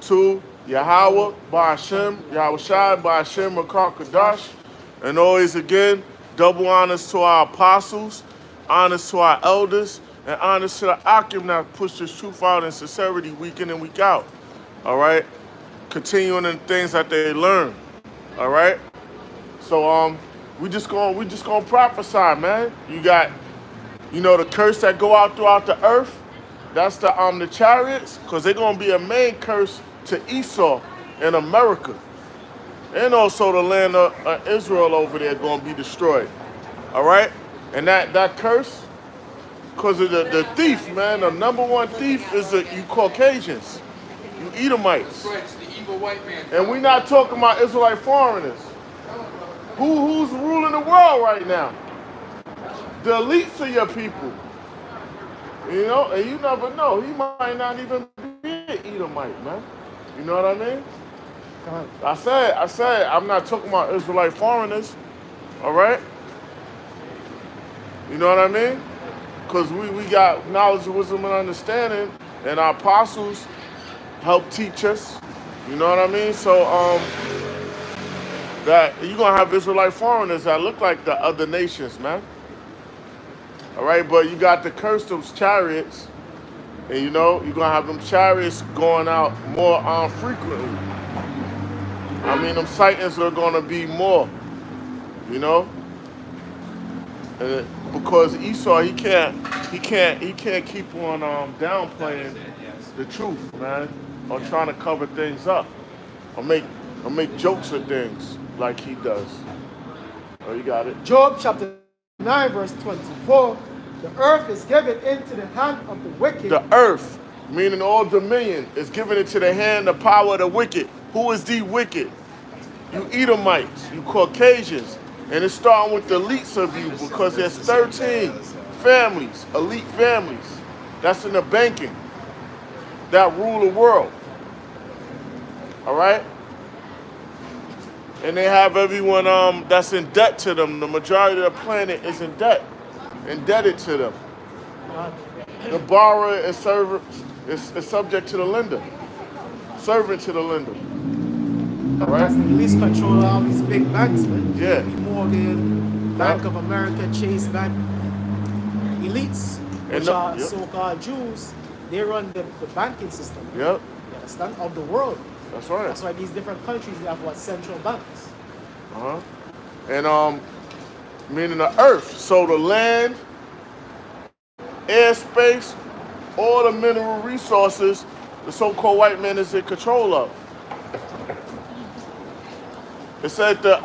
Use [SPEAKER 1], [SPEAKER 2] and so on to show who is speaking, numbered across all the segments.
[SPEAKER 1] to Yahweh, Ba'ashem, Yahweh Shai, Ba'ashem, Rakar Kadash. And always again, double honors to our apostles, honors to our elders, and honors to the Akim that push this truth out in sincerity week in and week out. All right? Continuing in things that they learn. All right? So we just gonna prophesy, man. You got, the curse that go out throughout the earth. That's the chariots, because they're gonna be a main curse to Esau in America. And also the land of Israel over there gonna be destroyed. All right? And that curse, because of the thief, man, the number one thief is you Caucasians, you Edomites.
[SPEAKER 2] That's right, it's the evil white man.
[SPEAKER 1] And we're not talking about Israelite foreigners. Who's ruling the world right now? The elites of your people. And you never know. He might not even be an Edomite, man. You know what I mean? I said, I'm not talking about Israelite foreigners. All right? You know what I mean? Because we got knowledge, wisdom, and understanding, and our apostles help teach us. You know what I mean? So, that you're going to have Israelite foreigners that look like the other nations, man. All right, but you got the curse of chariots, and you're going to have them chariots going out more frequently. I mean, them sightings are going to be more, because Esau, he can't keep on downplaying the truth, man, or trying to cover things up, or make jokes of things like he does. Oh, you got it.
[SPEAKER 3] Job chapter 9 verse 24. The earth is given into the hand of the wicked.
[SPEAKER 1] The earth, meaning all dominion, is given into the hand, the power of the wicked. Who is the wicked? You Edomites, you Caucasians. And it's starting with the elites of you, because there's 13 families, elite families, that's in the banking, that rule the world. All right? And they have everyone that's in debt to them. The majority of the planet is indebted to them. The borrower is subject to the lender, servant to the lender. All right?
[SPEAKER 3] That's the elites control all these big banks, man.
[SPEAKER 1] Yeah.
[SPEAKER 3] JP Morgan, Bank of America, Chase Bank. Elites, which are so-called Jews, they run the banking system.
[SPEAKER 1] Yep.
[SPEAKER 3] You understand? Of the world.
[SPEAKER 1] That's right.
[SPEAKER 3] That's why these different countries they have central banks.
[SPEAKER 1] And meaning the earth. So the land, airspace, all the mineral resources, the so-called white man is in control of. It said the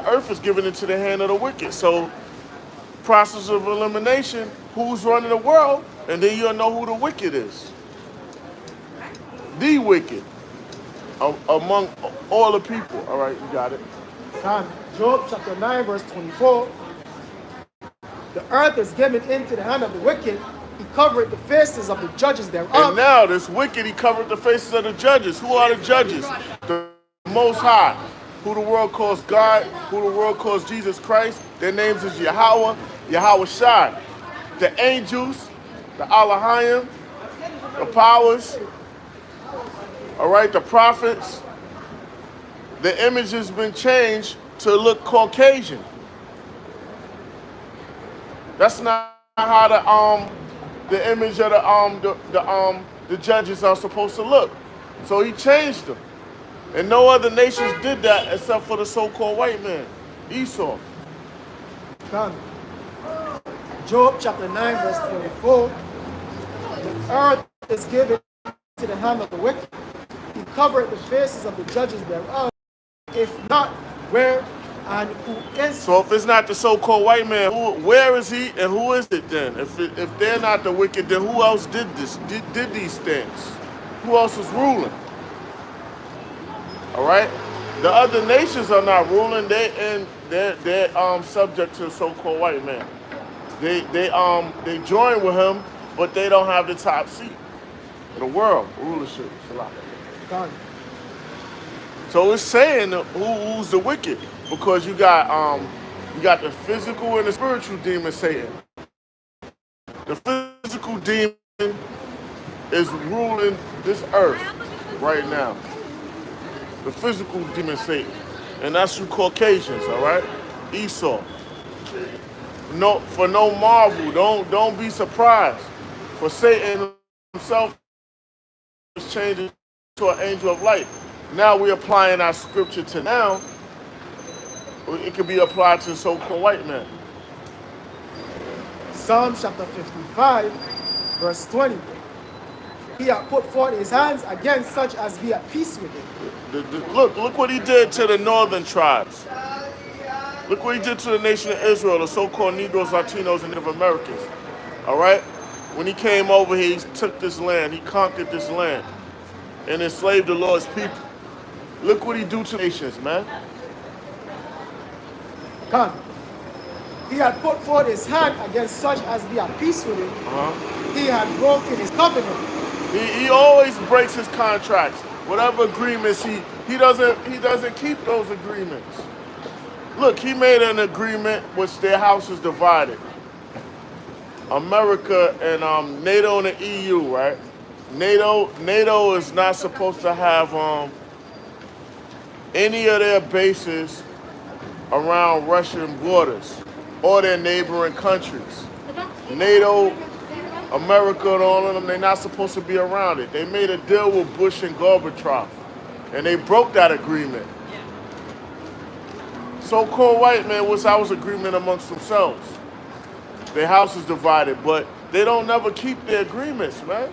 [SPEAKER 1] earth is given into the hand of the wicked. So process of elimination, who's running the world, and then you'll know who the wicked is. The wicked. Among all the people. All right, you got it.
[SPEAKER 3] Job chapter 9 verse 24. The earth is given into the hand of the wicked. He covered the faces of the judges thereof.
[SPEAKER 1] And now this wicked, he covered the faces of the judges. Who are the judges? The Most High. Who the world calls God, who the world calls Jesus Christ. Their names is Yahweh, Yahweh Shai. The angels, the Allahayim, the powers, all right, the prophets, the image has been changed to look Caucasian. That's not how the image of the judges are supposed to look. So he changed them. And no other nations did that except for the so-called white man, Esau.
[SPEAKER 3] Job chapter 9 verse 24. The earth is given to the hand of the wicked. He covered the faces of the judges thereof. If not, where and who is?
[SPEAKER 1] So if it's not the so-called white man, where is he and who is it then? If they're not the wicked, then who else did this? Did these things? Who else is ruling? All right. The other nations are not ruling. They're subject to the so-called white man. They join with him, but they don't have the top seat in the world rulership. So it's saying who's the wicked, because you got the physical and the spiritual demon Satan. The physical demon is ruling this earth right now. the physical demon Satan. And that's you Caucasians, all right? Esau. No, for no marvel, don't be surprised. For Satan himself is changing to an angel of light. Now we're applying our scripture to now. It can be applied to so-called white men.
[SPEAKER 3] Psalm chapter 55, verse 20. He hath put forth his hands against such as be at peace with him.
[SPEAKER 1] Look what he did to the northern tribes. Look what he did to the nation of Israel, the so-called Negroes, Latinos, and Native Americans. All right? When he came over here, he took this land. He conquered this land and enslaved the Lord's people. Look what he do to nations, man.
[SPEAKER 3] Come. He had put forth his hand against such as be at peace with him. He had broken his covenant.
[SPEAKER 1] He always breaks his contracts. Whatever agreements he doesn't keep those agreements. Look, he made an agreement which their house is divided. America and NATO and the EU, right? NATO is not supposed to have any of their bases around Russian borders or their neighboring countries. NATO, America, and all of them, they're not supposed to be around it. They made a deal with Bush and Gorbachev, and they broke that agreement. So-called white men was our agreement amongst themselves. Their house is divided, but they don't never keep their agreements, man.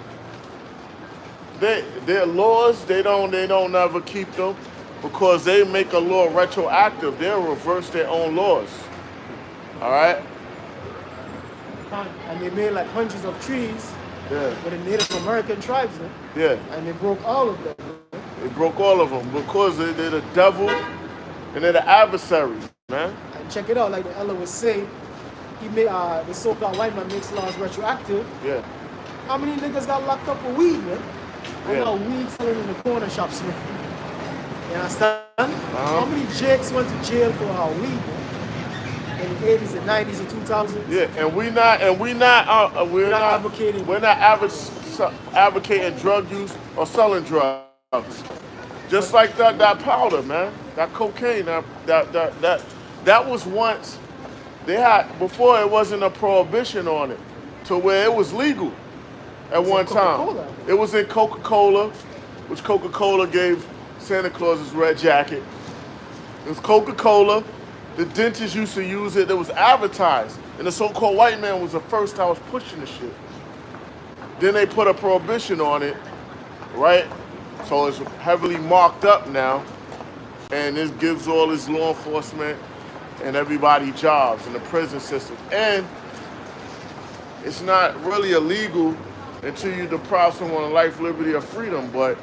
[SPEAKER 1] Their laws, they don't never keep them because they make a law retroactive. They'll reverse their own laws. All right?
[SPEAKER 3] And they made like hundreds of trees with the Native American tribes, man.
[SPEAKER 1] Yeah.
[SPEAKER 3] And they broke all of them.
[SPEAKER 1] They broke all of them because they're the devil and they're the adversaries, man.
[SPEAKER 3] And check it out, like the elder was saying, he made the so-called white man makes laws retroactive.
[SPEAKER 1] Yeah.
[SPEAKER 3] How many niggas got locked up for weed, man? I
[SPEAKER 1] Yeah.
[SPEAKER 3] got weed selling in the corner shops, man. You understand? How many jakes went to jail for weed, man? In the 80s and 90s and 2000s?
[SPEAKER 1] Yeah, and we're not advocating drug use or selling drugs. Just like that powder, man. That cocaine, that was once they had before it wasn't a prohibition on it to where it was legal at one time. It was in Coca-Cola, which Coca-Cola gave Santa Claus's red jacket. It was Coca-Cola. The dentists used to use it. It was advertised. And the so-called white man was the first that was pushing the shit. Then they put a prohibition on it, right? So it's heavily marked up now. And this gives all this law enforcement and everybody jobs in the prison system. And it's not really illegal until you deprive someone of life, liberty, or freedom. But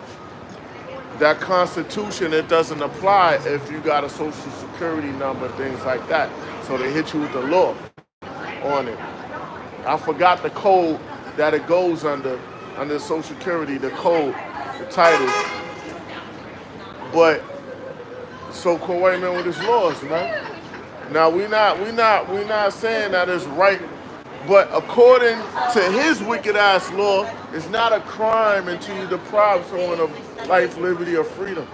[SPEAKER 1] that Constitution, it doesn't apply if you got a social security number, things like that. So they hit you with the law on it. I forgot the code that it goes under Social Security, the code, the title. But so-called white man with his laws, man. Now we not saying that it's right, but according to his wicked ass law, it's not a crime until you deprive someone of life, liberty, or freedom.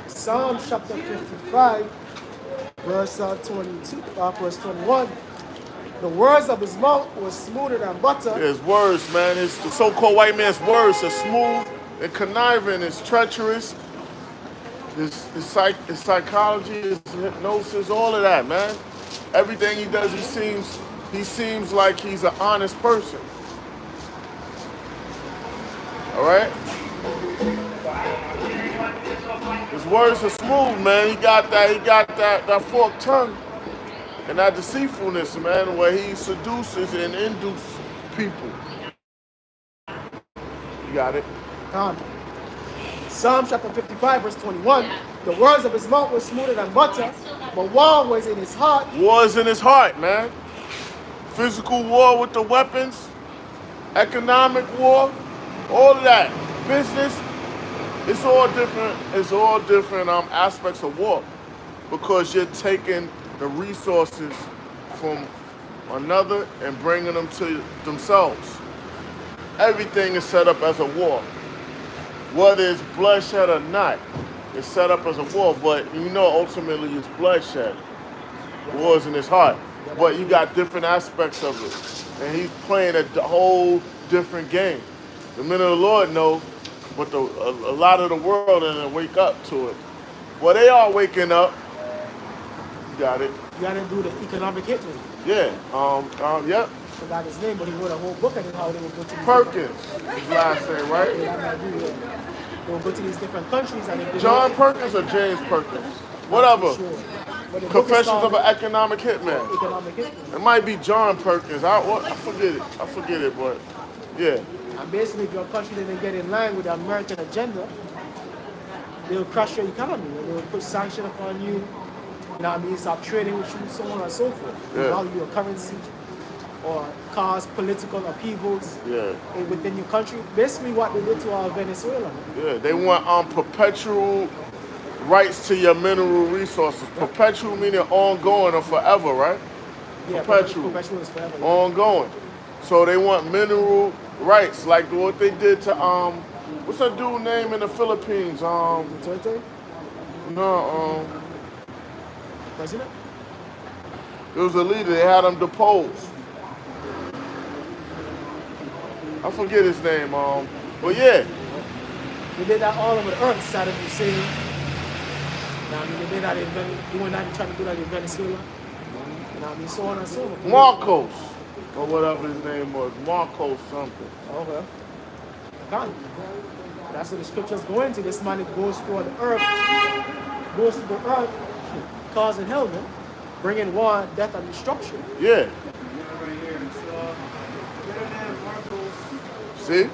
[SPEAKER 3] Psalm chapter 55, verse 22, verse 21. The words of his mouth were smoother than butter.
[SPEAKER 1] His words, man, the so-called white man's words are smooth and conniving, it's treacherous. His psychology, his hypnosis, all of that, man. Everything he does, he seems like he's an honest person. All right? His words are smooth, man. He got that forked tongue and that deceitfulness, man, where he seduces and induces people. You got it?
[SPEAKER 3] Psalm chapter 55, verse 21. The words of his mouth were smoother than butter, but war was in his heart.
[SPEAKER 1] War is in his heart, man. Physical war with the weapons, economic war, all of that. Business, it's all different aspects of war because you're taking the resources from another and bringing them to themselves. everything is set up as a war. Whether it's bloodshed or not, it's set up as a war. But you know, ultimately, it's bloodshed. War's in his heart. But you got different aspects of it, and he's playing a whole different game. The men of the Lord know, but a lot of the world didn't wake up to it. Well, they are waking up. You got it.
[SPEAKER 3] You got to do the economic hitman.
[SPEAKER 1] Yeah. Yep.
[SPEAKER 3] I forgot his name, but he wrote a whole book on how they would go to these
[SPEAKER 1] Perkins, his last name, right?
[SPEAKER 3] They will go to these different countries and they
[SPEAKER 1] John Perkins or James Perkins? Whatever.
[SPEAKER 3] Sure.
[SPEAKER 1] Confessions of an Economic Hitman.
[SPEAKER 3] Economic hitman.
[SPEAKER 1] It might be John Perkins. I forget it, but yeah.
[SPEAKER 3] And basically, if your country doesn't get in line with the American agenda, they'll crush your economy. And they'll put sanctions upon you. You know what I mean? Stop trading with you, so on and so forth.
[SPEAKER 1] Yeah.
[SPEAKER 3] Value your currency or cause political upheavals within your country. Basically, what they did to Venezuela.
[SPEAKER 1] Yeah, they want perpetual rights to your mineral resources. Perpetual meaning ongoing or forever, right?
[SPEAKER 3] Yeah,
[SPEAKER 1] perpetual.
[SPEAKER 3] Perpetual is forever.
[SPEAKER 1] Ongoing. So they want mineral rights, like what they did to what's that dude name in the Philippines?
[SPEAKER 3] Duterte?
[SPEAKER 1] No,
[SPEAKER 3] President?
[SPEAKER 1] it was a leader. They had him deposed. I forget his name. But yeah.
[SPEAKER 3] They did that all over the earth, Saddam Hussein. Now, I mean, they did that doing that, trying to do that in Venezuela. You know what I mean? So on and so forth.
[SPEAKER 1] Marcos, or whatever his name was. Marcos something.
[SPEAKER 3] Okay. Gone. That's what the scriptures go into. This man that goes for the earth, causing hell, man. Bringing war, death, and destruction.
[SPEAKER 1] Yeah. See?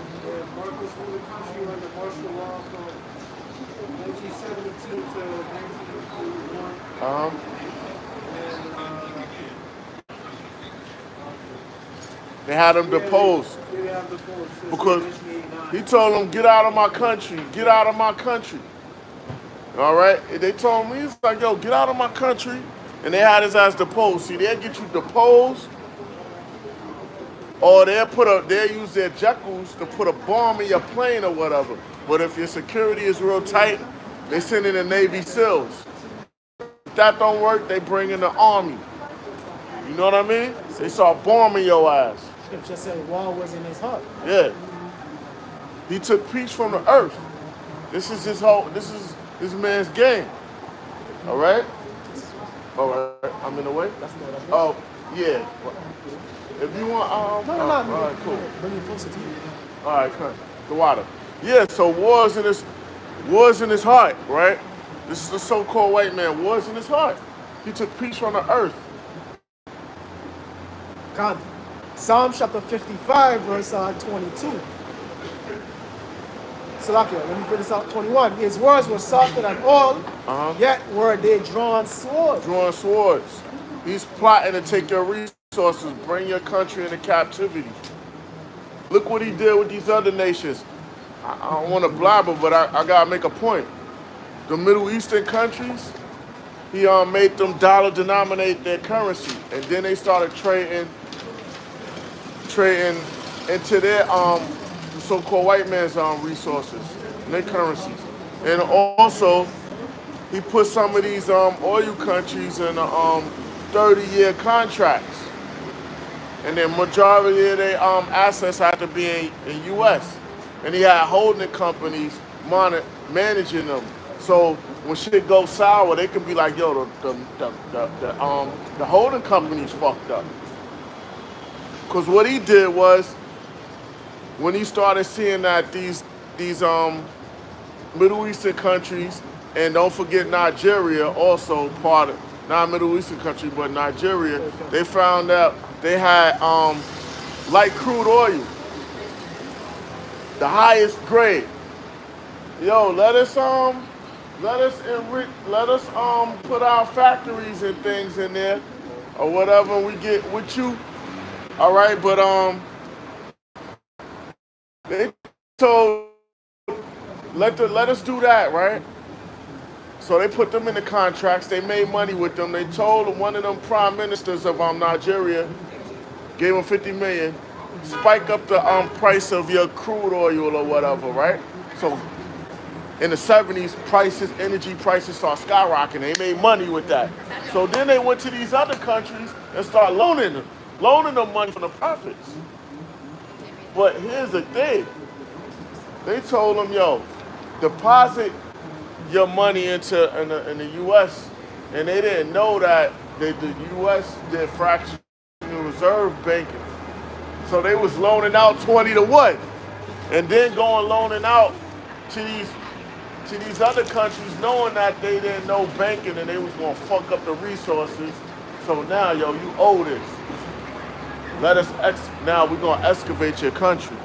[SPEAKER 2] Marcos ruled the country under martial law from 1972 to 1981.
[SPEAKER 1] They had him deposed. Because he told them, get out of my country. Get out of my country. All right? They told me, he's like, yo, get out of my country. And they had his ass deposed. See, they'll get you deposed. Or they'll use their jackals to put a bomb in your plane or whatever. But if your security is real tight, they send in the Navy SEALs. If that don't work, they bring in the army. You know what I mean? They start bombing your ass.
[SPEAKER 3] Scripture said war was in his heart.
[SPEAKER 1] Yeah. He took peace from the earth. This is this man's game. All right? All right. I'm in the way? Oh, yeah. If you want,
[SPEAKER 3] No.
[SPEAKER 1] all right, cool.
[SPEAKER 3] Bring it closer to you.
[SPEAKER 1] All right, come. The water. Yeah, so war's in his heart, right? This is the so-called white man. War's in his heart. He took peace from the earth.
[SPEAKER 3] God. Psalm chapter 55, verse 22. Salakia, let me put this out. 21. His words were softer than all, yet were they drawn swords.
[SPEAKER 1] Drawn swords. He's plotting to take your resources, bring your country into captivity. Look what he did with these other nations. I don't want to blabber, but I gotta make a point. The Middle Eastern countries, he made them dollar denominate their currency, and then they started trading into their so-called white man's resources and their currencies. And also, he put some of these oil countries in 30-year contracts. And the majority of their assets had to be in U.S. And he had holding companies managing them. So when shit goes sour, they can be like, yo, the holding company's fucked up. Because what he did was, when he started seeing that these Middle Eastern countries, and don't forget Nigeria, also part of, not Middle Eastern country, but Nigeria, they found out they had light crude oil, the highest grade. Yo, let us put our factories and things in there, or whatever we get with you. All right, but they told let us do that, right? So they put them in the contracts. They made money with them. They told one of them prime ministers of Nigeria, gave him $50 million. spike up the price of your crude oil or whatever, right? So in the 70s, energy prices start skyrocketing. They made money with that. So then they went to these other countries and started loaning them money from the profits. But here's the thing. They told them, yo, deposit your money in the U.S. And they didn't know that the U.S. did fractional reserve banking. So they was loaning out 20 to 1. And then going loaning out to these other countries knowing that they didn't know banking and they was gonna fuck up the resources. So now, yo, you owe this. Now we're gonna excavate your country.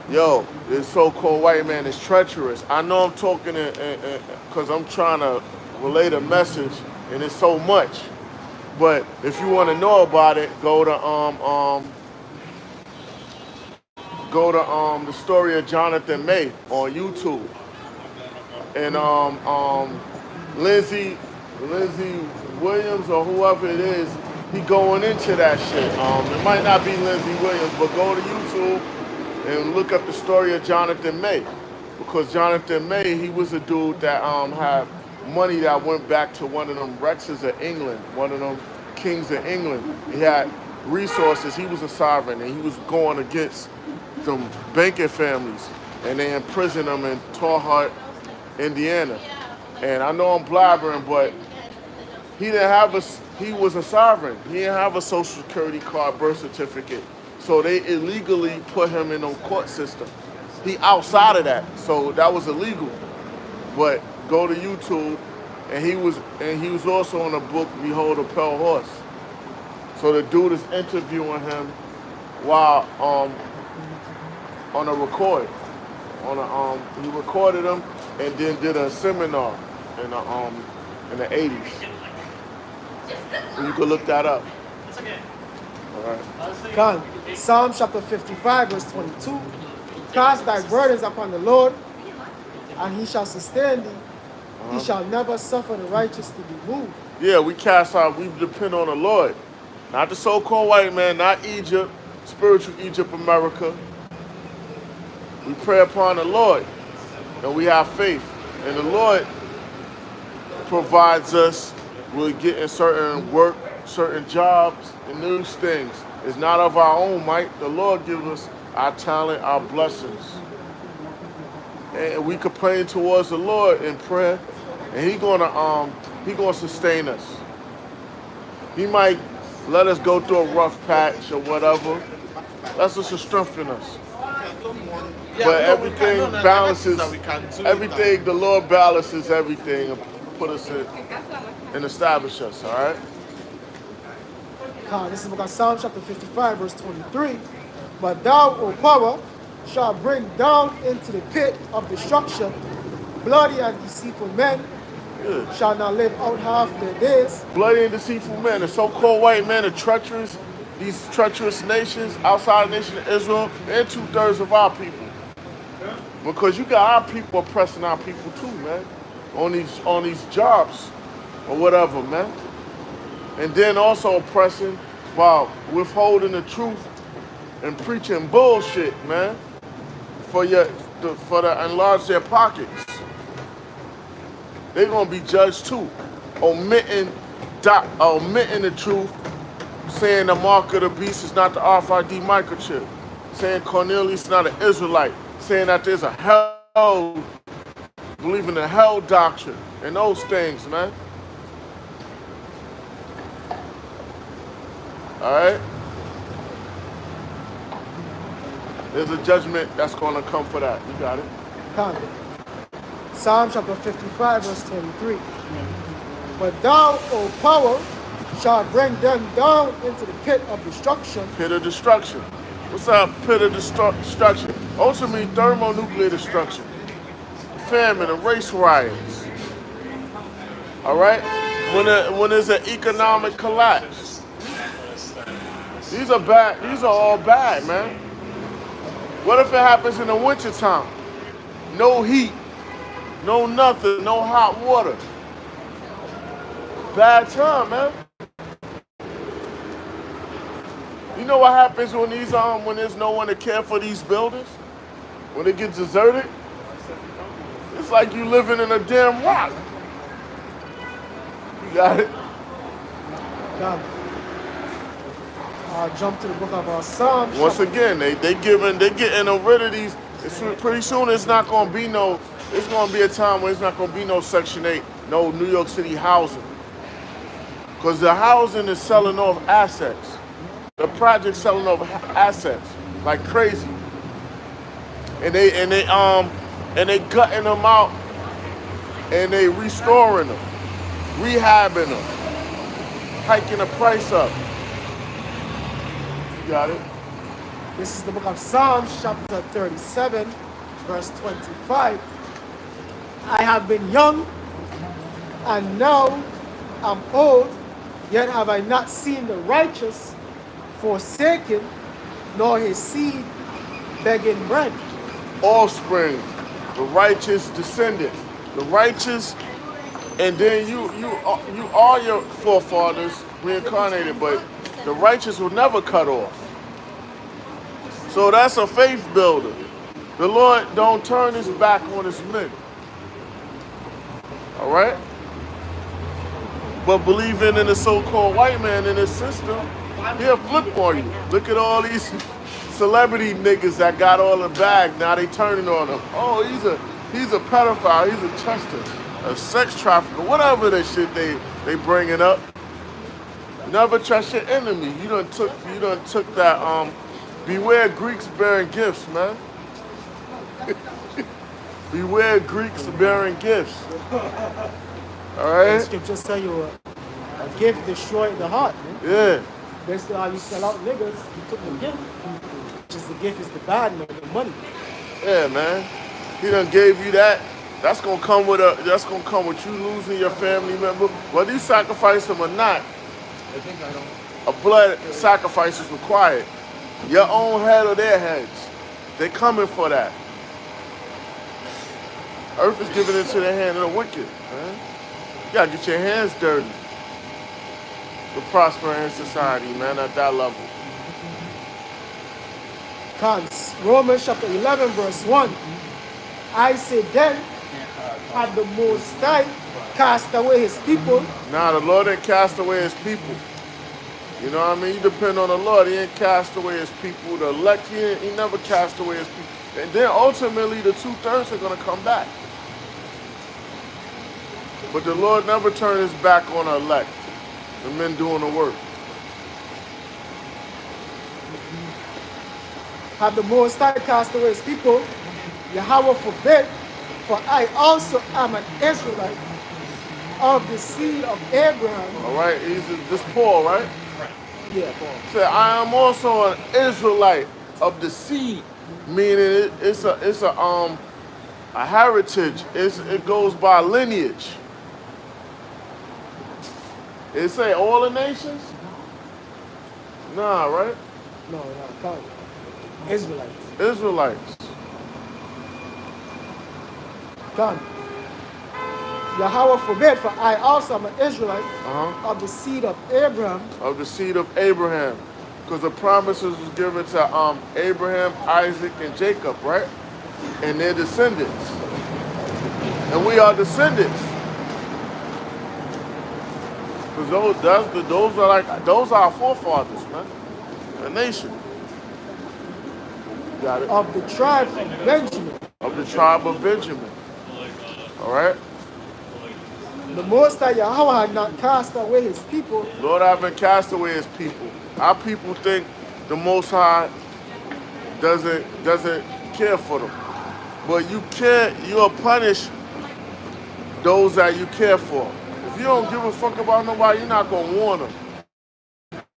[SPEAKER 1] Yo, this so-called white man is treacherous. I know I'm talking because I'm trying to relay a message and it's so much. But if you want to know about it, go to the story of Jonathan May on YouTube. And Lindsey Williams or whoever it is, he going into that shit. It might not be Lindsey Williams, but go to YouTube and look up the story of Jonathan May. Because Jonathan May, he was a dude that had money that went back to one of them Rexes of England, one of them kings of England. He had resources. He was a sovereign, and he was going against some banking families, and they imprisoned him in Tall Indiana. And I know I'm blabbering, but he was a sovereign. He didn't have a social security card, birth certificate. So they illegally put him in a court system. He outside of that, so that was illegal. But go to YouTube, and he was also on the book Behold a Pale Horse. So the dude is interviewing him while on a record. He recorded him and then did a seminar in the 80s. And you can look that up. All right.
[SPEAKER 3] Con. Psalm chapter 55, verse 22. Cast thy burdens upon the Lord, and he shall sustain thee. He shall never suffer the righteous to be moved.
[SPEAKER 1] Yeah, we depend on the Lord. Not the so-called white man, not Egypt, spiritual Egypt, America. We pray upon the Lord, and we have faith. And the Lord provides us with getting certain work, certain jobs, and those things. It's not of our own might. The Lord gives us our talent, our blessings. And we complain towards the Lord in prayer, and He gonna sustain us. He might let us go through a rough patch or whatever. That's just to strengthen us. But everything balances, everything, the Lord balances everything and put us in and establish us, all right?
[SPEAKER 3] This is about Psalm chapter 55, verse 23. But thou, O power, shalt bring down into the pit of destruction bloody and deceitful men, shall not live out half their days.
[SPEAKER 1] Bloody and deceitful men, the so-called white men are treacherous, these treacherous nations, outside the nation of Israel, and 2/3 of our people. Because you got our people oppressing our people too, man, on these jobs or whatever, man. And then also oppressing while withholding the truth and preaching bullshit, man, for to enlarge their pockets. They're gonna be judged too, omitting the truth, saying the mark of the beast is not the RFID microchip, saying Cornelius is not an Israelite, saying that there's a hell, believing in the hell doctrine and those things, man. All right? There's a judgment that's going to come for that. You got it?
[SPEAKER 3] Come. Psalm chapter 55, verse 23. But thou, O power, shalt bring them down into the pit of destruction.
[SPEAKER 1] Pit of destruction. What's that pit of destruction? Ultimately, thermonuclear destruction. Famine and race riots. All right? When there's an economic collapse. These are bad. These are all bad, man. What if it happens in the wintertime? No heat, no nothing, no hot water. Bad time, man. You know what happens when when there's no one to care for these buildings? When it gets deserted? It's like you living in a damn rock. You got it?
[SPEAKER 3] Done. Jump to the book of Psalms.
[SPEAKER 1] Once again, they getting rid of these. Pretty soon it's not gonna be no. It's gonna be a time where it's not gonna be no Section 8, no New York City housing, because the housing is selling off assets. The project's selling off assets like crazy, and they gutting them out, and they restoring them, rehabbing them, hiking the price up. You got it?
[SPEAKER 3] This is the book of Psalms, chapter 37, verse 25. I have been young, and now I'm old, yet have I not seen the righteous forsaken, nor his seed begging bread.
[SPEAKER 1] Offspring, the righteous descendants, the righteous, and then you are your forefathers reincarnated, but the righteous will never cut off. So that's a faith builder. The Lord don't turn his back on his men. All right? But believing in the so-called white man in his system, he'll flip on you. Look at all these celebrity niggas that got all the bag. Now they turning on him. Oh, he's a pedophile. He's a Chester, a sex trafficker, whatever the shit they bringing up. Never trust your enemy. You done took that beware Greeks bearing gifts, man. Beware Greeks bearing gifts. All right?
[SPEAKER 3] The scriptures tell you a gift destroyed the heart. Man.
[SPEAKER 1] Yeah.
[SPEAKER 3] Basically, how you sell out niggas, you took the gift, which is the gift is the bad man, the money.
[SPEAKER 1] Yeah, man. He done gave you that. That's gonna come with you losing your family member. Whether you sacrifice them or not, a blood sacrifice is required. Your own head or their heads. They coming for that. Earth is giving into the hand of the wicked, man. You gotta get your hands dirty to prosper in society, man, at that level.
[SPEAKER 3] Cons. Romans chapter 11, verse 1. I say then, had the Most High cast away his people.
[SPEAKER 1] Nah, the Lord ain't cast away his people. You know what I mean? You depend on the Lord. He ain't cast away his people. The elect, he never cast away his people. And then ultimately the 2/3 are gonna come back. But the Lord never turned his back on the elect, the men doing the work.
[SPEAKER 3] Had the Most High cast away his people, Yahweh forbid, for I also am an Israelite of the seed of Abraham.
[SPEAKER 1] All right, this Paul, right?
[SPEAKER 3] Yeah, Paul.
[SPEAKER 1] Say, I am also an Israelite of the seed, meaning it's a heritage. It goes by lineage. It say all the nations? Nah, right?
[SPEAKER 3] No, come. Israelites.
[SPEAKER 1] Israelites.
[SPEAKER 3] Come. Yahweh forbid, for I also am an Israelite of the seed of Abraham.
[SPEAKER 1] Of the seed of Abraham. Because the promises was given to Abraham, Isaac, and Jacob, right? And their descendants. And we are descendants. Because those are our forefathers, man. A nation. Got it?
[SPEAKER 3] Of the tribe of Benjamin.
[SPEAKER 1] Of the tribe of Benjamin. All right?
[SPEAKER 3] The Most High Yahweh had not cast away his people.
[SPEAKER 1] Lord, I haven't cast away his people. Our people think the Most High doesn't care for them. But you'll punish those that you care for. If you don't give a fuck about nobody, you're not going to warn them.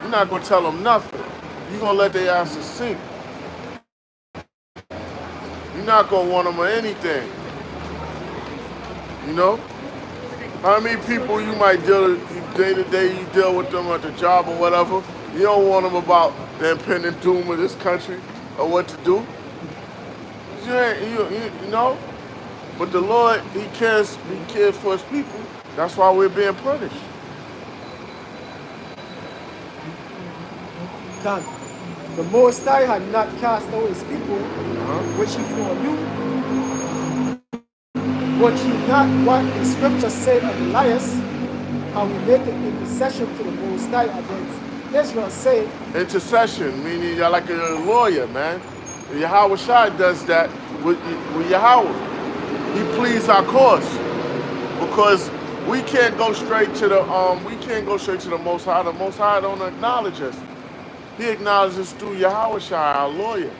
[SPEAKER 1] You're not going to tell them nothing. You're going to let their asses sink. You're not going to warn them of anything. You know? How many people you might deal with day to day, you deal with them at the job or whatever, you don't warn them about the impending doom of this country or what to do. You know? But the Lord, he cares for his people. That's why we're being punished.
[SPEAKER 3] God. the Most High had not cast out his people, which he foreknew, would ye not what the scripture said of Elias, how he made an intercession to the Most High against Israel, saying,
[SPEAKER 1] intercession, meaning you're like a lawyer, man. Yahweh Shai does that with Yahweh. He pleads our cause because we can't go straight to the Most High. The Most High don't acknowledge us. He acknowledges through Yahweh Shai, our lawyer.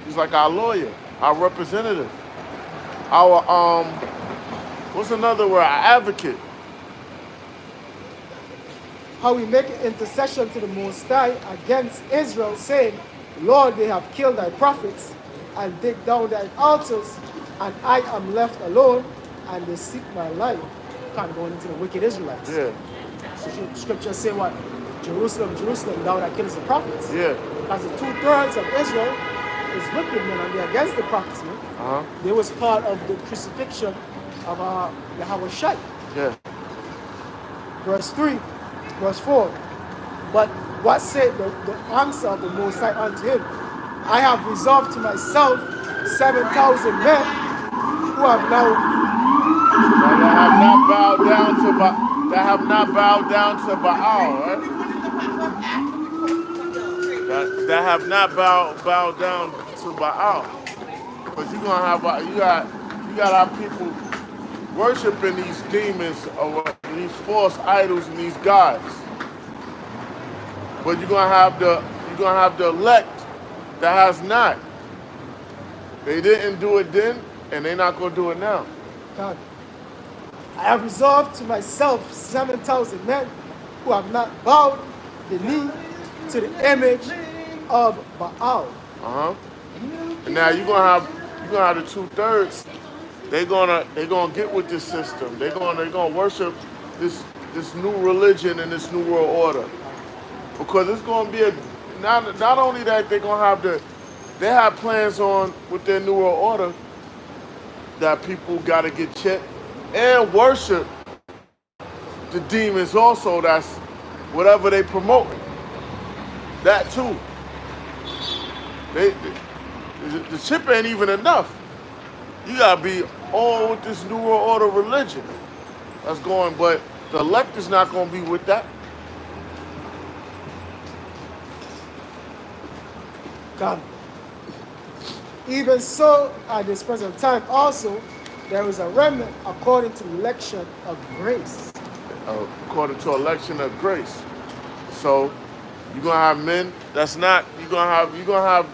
[SPEAKER 1] He's like our lawyer, our representative, our what's another word? Our advocate.
[SPEAKER 3] how we make an intercession to the Most High against Israel, saying, Lord, they have killed thy prophets and dig down thy altars, and I am left alone, and they seek my life. Kind of going into the wicked Israelites.
[SPEAKER 1] Yeah.
[SPEAKER 3] So scriptures say what? Jerusalem, Jerusalem, thou that killest the prophets.
[SPEAKER 1] Yeah.
[SPEAKER 3] Because the 2/3 of Israel is wicked men, and they're against the prophets, man. They was part of the crucifixion of Yahweh Shai.
[SPEAKER 1] Yeah.
[SPEAKER 3] Verse 4. But what said the answer of the Most High unto him? I have resolved to myself 7,000 men who have now
[SPEAKER 1] That have not bowed down to Baal, right? That have not bowed down to Baal. But you're gonna have you got our people worshiping these demons or these false idols and these gods. But you're gonna have the elect that has not. They didn't do it then, and they're not gonna do it now.
[SPEAKER 3] God, I have resolved to myself 7,000 men who have not bowed the knee to the image of Baal.
[SPEAKER 1] And now you're gonna have the 2/3. They're gonna get with this system. They're gonna worship this new religion and this new world order, because it's gonna be not only that they have plans on with their new world order that people gotta get checked and worship the demons also. That's whatever they promote. That too. The chip ain't even enough. You gotta be all with this new world order religion that's going, but the elect is not gonna be with that.
[SPEAKER 3] God. Even so, at this present time also, there is a remnant according to election of grace.
[SPEAKER 1] According to election of grace. So you're gonna have men that's not. You're gonna have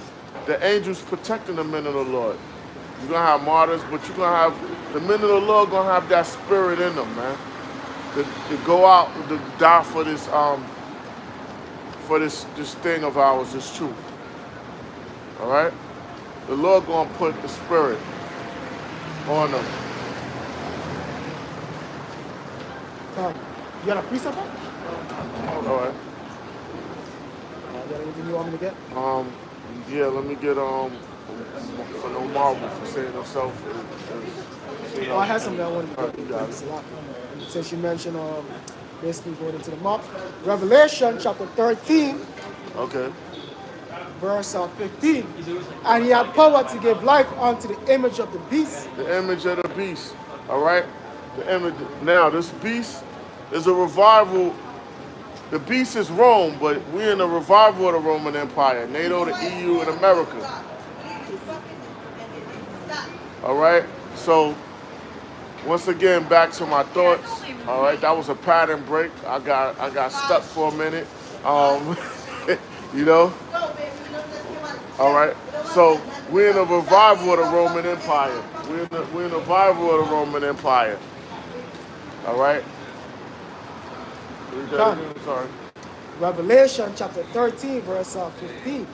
[SPEAKER 1] the angels protecting the men of the Lord. You're gonna have martyrs, but you're gonna have the men of the Lord gonna have that spirit in them, man. To go out to die for this thing of ours, this truth. All right, the Lord gonna put the spirit on them.
[SPEAKER 3] God, you got a precept?
[SPEAKER 1] All right.
[SPEAKER 3] You got anything you want me to get?
[SPEAKER 1] Yeah, let me get for no marvel for saying himself.
[SPEAKER 3] Oh, I had something I wanted to
[SPEAKER 1] You
[SPEAKER 3] get.
[SPEAKER 1] got it.
[SPEAKER 3] Since you mentioned basically going into the map. Revelation chapter 13,
[SPEAKER 1] Okay.
[SPEAKER 3] verse 15. And he had power to give life unto the image of the beast.
[SPEAKER 1] The image of the beast. All right. The image. Now this beast is a revival. The beast is Rome, but we're in a revival of the Roman Empire, NATO, the EU, and America. All right. So once again, back to my thoughts. All right, that was a pattern break. I got stuck for a minute. You know. All right. So we're in a revival of the Roman Empire. We're in a revival of the Roman Empire. All right. Sorry.
[SPEAKER 3] Revelation chapter 13, verse 15.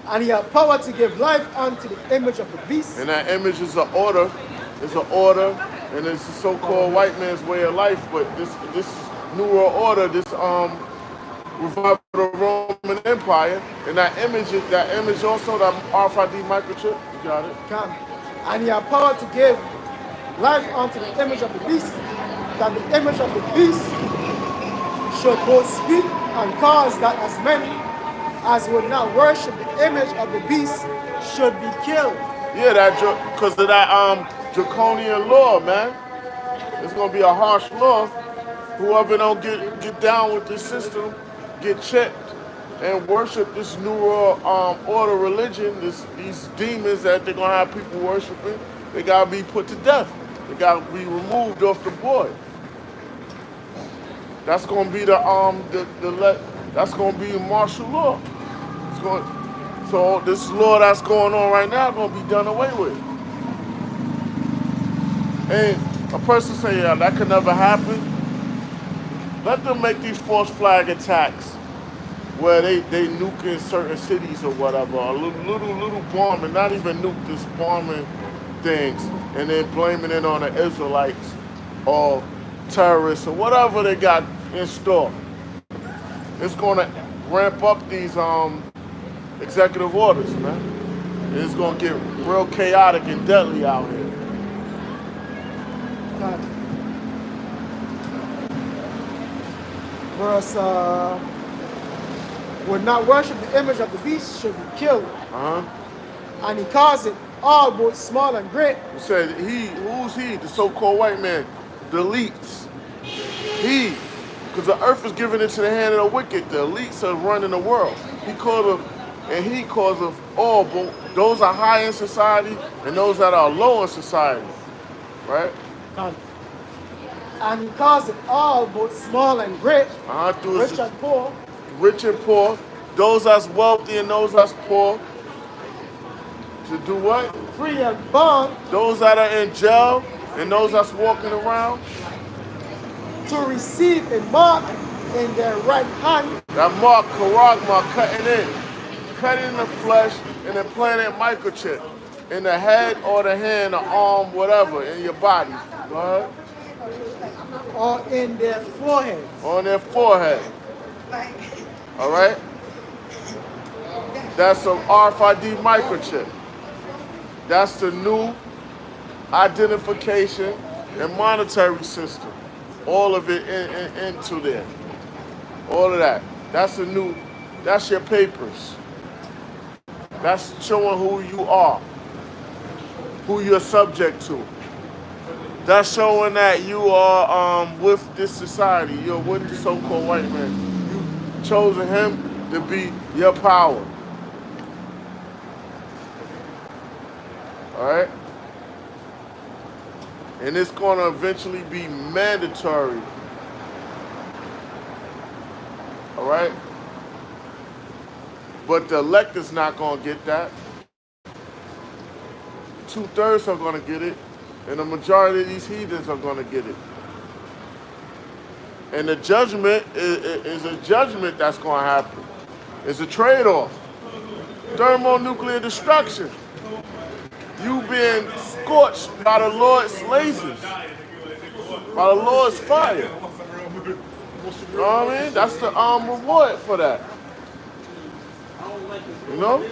[SPEAKER 3] And he had power to give life unto the image of the beast.
[SPEAKER 1] And that image is an order. It's an order, and it's the so-called white man's way of life. But this new world order, this revival of the Roman Empire, and that image also, that RFID microchip. You got it.
[SPEAKER 3] And he had power to give life unto the image of the beast, that the image of the beast should both speak and cause that as many as would not worship the image of the beast should be killed.
[SPEAKER 1] Yeah, that because of that draconian law, man. It's gonna be a harsh law. Whoever don't get down with this system, get checked and worship this new order religion, these demons that they're gonna have people worshiping, they gotta be put to death. They gotta be removed off the board. That's gonna be that's gonna be martial law. It's going so this law that's going on right now gonna be done away with. And a person say, yeah, that could never happen. Let them make these false flag attacks where they nuke in certain cities or whatever, a little bombing, not even nuke, just bombing things, and then blaming it on the Israelites or terrorists or whatever they got in store. It's gonna ramp up these executive orders, man. It's gonna get real chaotic and deadly out here.
[SPEAKER 3] Verse, would not worship the image of the beast should be killed. And he caused it all, both small and great.
[SPEAKER 1] He said, who's he? The so-called white man, the elites. He, because the earth is given into the hand of the wicked. The elites are running the world. He called of all, but those are high in society and those that are low in society, right?
[SPEAKER 3] And he caused it all, both small and great, rich and poor.
[SPEAKER 1] Rich and poor, those that's wealthy and those that's poor, to do what?
[SPEAKER 3] Free and bond.
[SPEAKER 1] Those that are in jail and those that's walking around.
[SPEAKER 3] To receive a mark in their right hand.
[SPEAKER 1] That mark, charagma, cutting in the flesh and implanting a microchip in the head or the hand, the arm, whatever, in your body. Go ahead.
[SPEAKER 3] Or in their forehead.
[SPEAKER 1] On their forehead. All right? That's an RFID microchip. That's the new identification and monetary system. All of it into there. All of that. That's your papers. That's showing who you are, who you're subject to. That's showing that you are with this society. You're with the so-called white man. You've chosen him to be your power. All right? And it's going to eventually be mandatory. All right? But the electors not going to get that. 2/3 are going to get it. And the majority of these heathens are going to get it. And the judgment is a judgment that's going to happen. It's a trade-off. Thermonuclear destruction. You being scorched by the Lord's lasers, by the Lord's fire. You know what I mean? That's the reward for that. You know?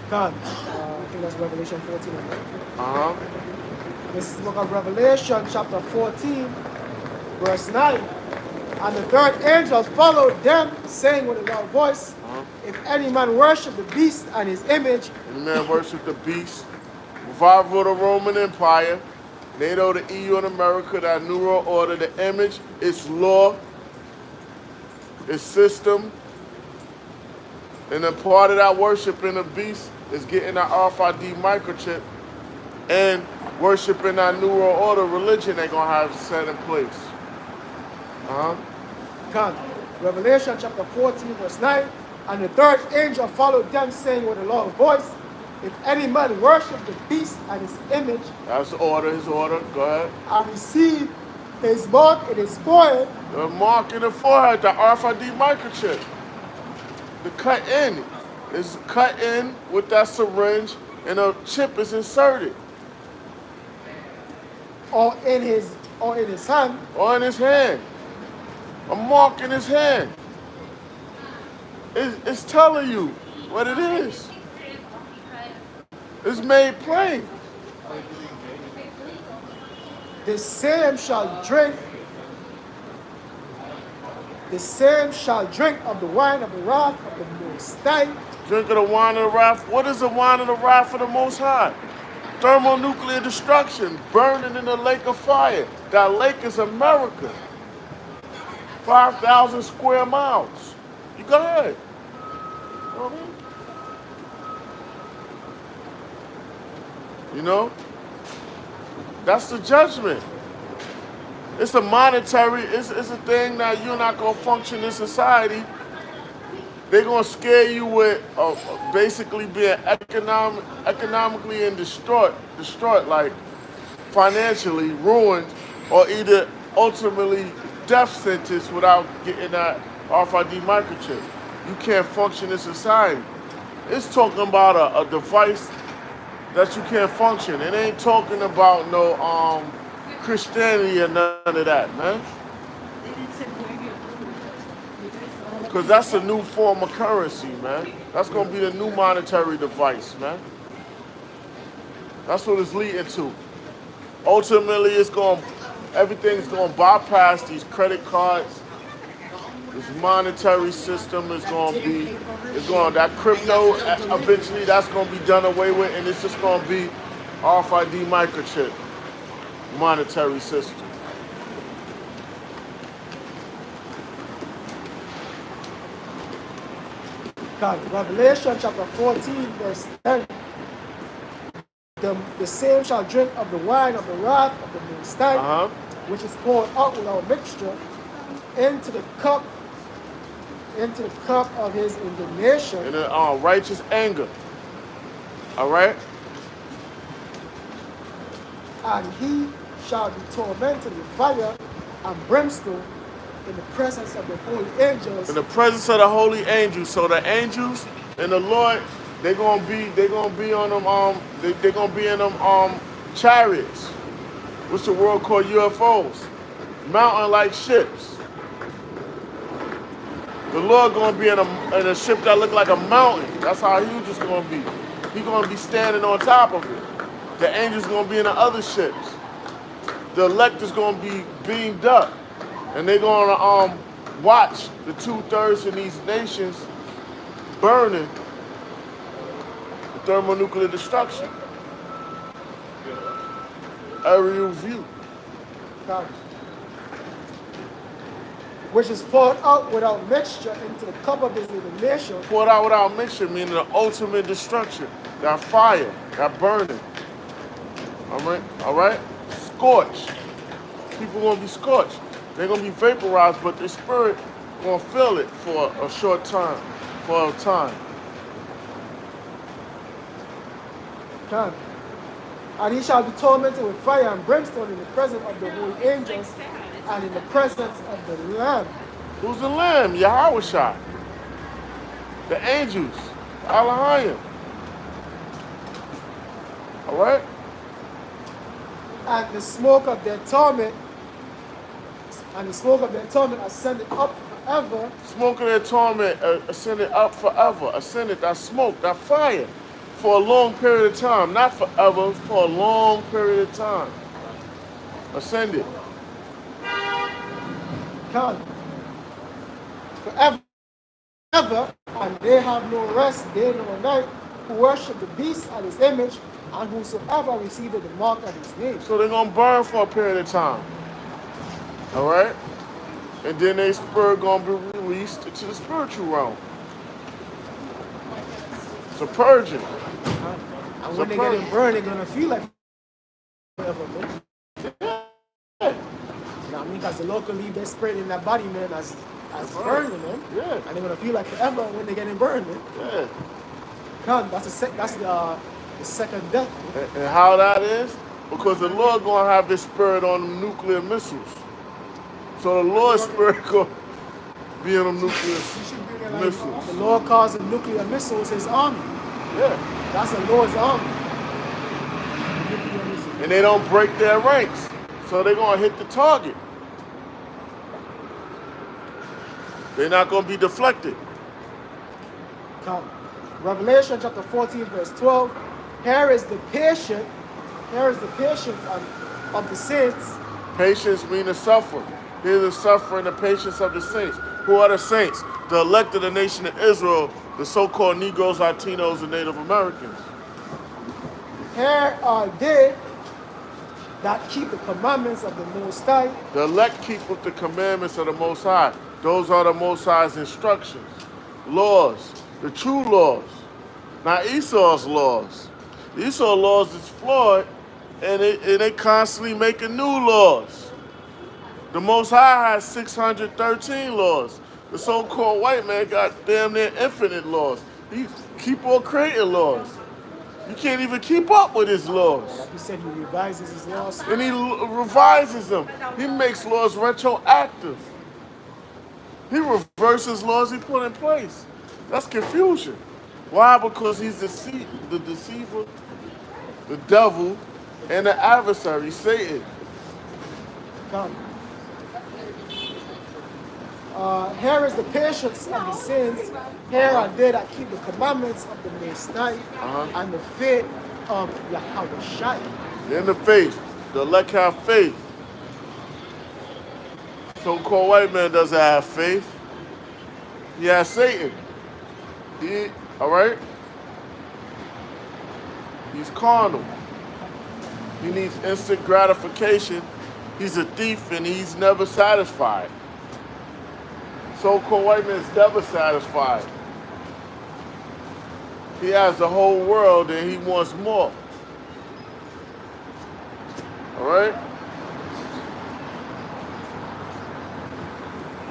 [SPEAKER 3] God, I think that's Revelation 14. This is the book of Revelation, chapter 14, verse 9. And the third angel followed them, saying with a loud voice, if any man worship the beast and his image.
[SPEAKER 1] Any man worship the beast, revival of the Roman Empire, NATO, the EU and America, that New World Order, the image, its law, its system, and then part of that worshiping the beast is getting that RFID microchip and worshiping that New World Order religion they're going to have set in place.
[SPEAKER 3] God, Revelation chapter 14, verse 9. And the third angel followed them, saying with a loud voice, if any man worship the beast and his image.
[SPEAKER 1] That's his order. Go ahead.
[SPEAKER 3] And receive his mark in his forehead.
[SPEAKER 1] The mark in the forehead, the RFID microchip. The cut in is cut in with that syringe and a chip is inserted.
[SPEAKER 3] Or in his hand.
[SPEAKER 1] Or in his hand. A mark in his hand. It's telling you what it is. It's made plain.
[SPEAKER 3] The same shall drink The same shall drink of the wine of the wrath of the Most High.
[SPEAKER 1] Drink of the wine of the wrath. What is the wine of the wrath of the Most High? Thermonuclear destruction, burning in the lake of fire. That lake is America. 5,000 square miles. You go ahead. You know what I mean? You know? That's the judgment. It's a monetary, it's a thing that you're not going to function in society. They're going to scare you with basically being economically and distraught, like financially ruined, or either ultimately death sentence without getting that RFID microchip. You can't function in society. It's talking about a device that you can't function. It ain't talking about no Christianity or none of that, man. Because that's a new form of currency, man. That's going to be the new monetary device, man. That's what it's leading to. Ultimately, everything's going to bypass these credit cards. This monetary system is that crypto, eventually that's going to be done away with, and it's just going to be RFID microchip monetary system.
[SPEAKER 3] God, Revelation chapter 14, verse 10. The same shall drink of the wine of the wrath of the Most High, which is poured out without mixture into the cup of his indignation.
[SPEAKER 1] In a righteous anger. All right?
[SPEAKER 3] And he shall be tormented with fire and brimstone in the presence of the holy angels.
[SPEAKER 1] In the presence of the holy angels. So the angels and the Lord, they're gonna be on them they're gonna be in them chariots, which the world call UFOs, mountain like ships. The Lord gonna be in a ship that look like a mountain. That's how huge it's gonna be. He's gonna be standing on top of it. The angels gonna be in the other ships. The elect is gonna be beamed up, and they're gonna watch the 2/3 of these nations burning, the thermonuclear destruction. Aerial view.
[SPEAKER 3] God, which is poured out without mixture into the cup of his indignation.
[SPEAKER 1] Poured out without mixture, meaning the ultimate destruction. That fire, that burning. All right? Scorched. People gonna be scorched. They're gonna be vaporized, but their spirit gonna feel it for a short time, for a time.
[SPEAKER 3] God. And he shall be tormented with fire and brimstone in the presence of the holy angels and in the presence of the Lamb.
[SPEAKER 1] Who's the Lamb? Yahushua. The angels. Elohim. All right?
[SPEAKER 3] And the smoke of their torment, ascended up forever.
[SPEAKER 1] Smoke of their torment ascended up forever. Ascended, that smoke, that fire, for a long period of time. Not forever, for a long period of time. Ascended.
[SPEAKER 3] God. Forever. And they have no rest day nor night, who worship the beast and his image, and whosoever received the mark of his name.
[SPEAKER 1] So they're going to burn for a period of time. All right? And then their spirit going to be released into the spiritual realm. It's a purging.
[SPEAKER 3] And when they get it burned, they're going to feel like forever, man.
[SPEAKER 1] Yeah.
[SPEAKER 3] You know what I mean? Because the Lord can leave their spirit in that body, man, as burning, man.
[SPEAKER 1] Yeah.
[SPEAKER 3] And they're going to feel like forever when they get it burned, man.
[SPEAKER 1] Yeah.
[SPEAKER 3] God, that's the second death.
[SPEAKER 1] And how that is? Because the Lord going to have his spirit on them nuclear missiles. So the Lord's spirit going to be on them nuclear missiles.
[SPEAKER 3] The Lord calls the nuclear missiles his army.
[SPEAKER 1] Yeah.
[SPEAKER 3] That's the Lord's army.
[SPEAKER 1] And they don't break their ranks. So they're going to hit the target. They're not going to be deflected.
[SPEAKER 3] Come. Revelation chapter 14, verse 12. Here is the patience of the saints.
[SPEAKER 1] Patience means the suffering. Here's the suffering, the patience of the saints. Who are the saints? The elect of the nation of Israel, the so-called Negroes, Latinos, and Native Americans.
[SPEAKER 3] Here are they that keep the commandments of the Most High.
[SPEAKER 1] The elect keepeth the commandments of the Most High. Those are the Most High's instructions, laws, the true laws, not Esau's laws. Esau's laws is flawed, and they constantly making new laws. The Most High has 613 laws. The so-called white man got damn near infinite laws. He keep on creating laws. You can't even keep up with his laws.
[SPEAKER 3] Like you said, he revises his laws.
[SPEAKER 1] And he revises them. He makes laws retroactive. He reverses laws he put in place. That's confusion. Why? Because he's the deceiver, the devil, and the adversary, Satan.
[SPEAKER 3] Come. Here is the patience of the saints. Here are they that keep the commandments of the Most High and the faith of Yahweh Shai.
[SPEAKER 1] In the faith, the elect have faith. So-called white man doesn't have faith. He has Satan. All right? He's carnal. He needs instant gratification. He's a thief and he's never satisfied. So-called white man is never satisfied. He has the whole world and he wants more. All right?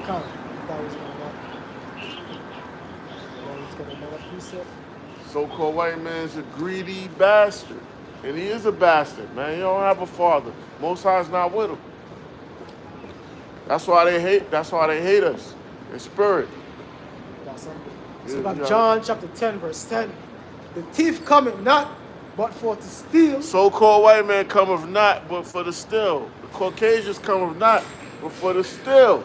[SPEAKER 3] Come. That was another precept.
[SPEAKER 1] So-called white man is a greedy bastard. And he is a bastard, man. He don't have a father. Most High's not with him. That's why they hate us in spirit.
[SPEAKER 3] That's something. So like John chapter 10, verse 10. The thief cometh not, but for to steal.
[SPEAKER 1] So-called white man cometh not, but for to steal. The Caucasians cometh not, but for to steal.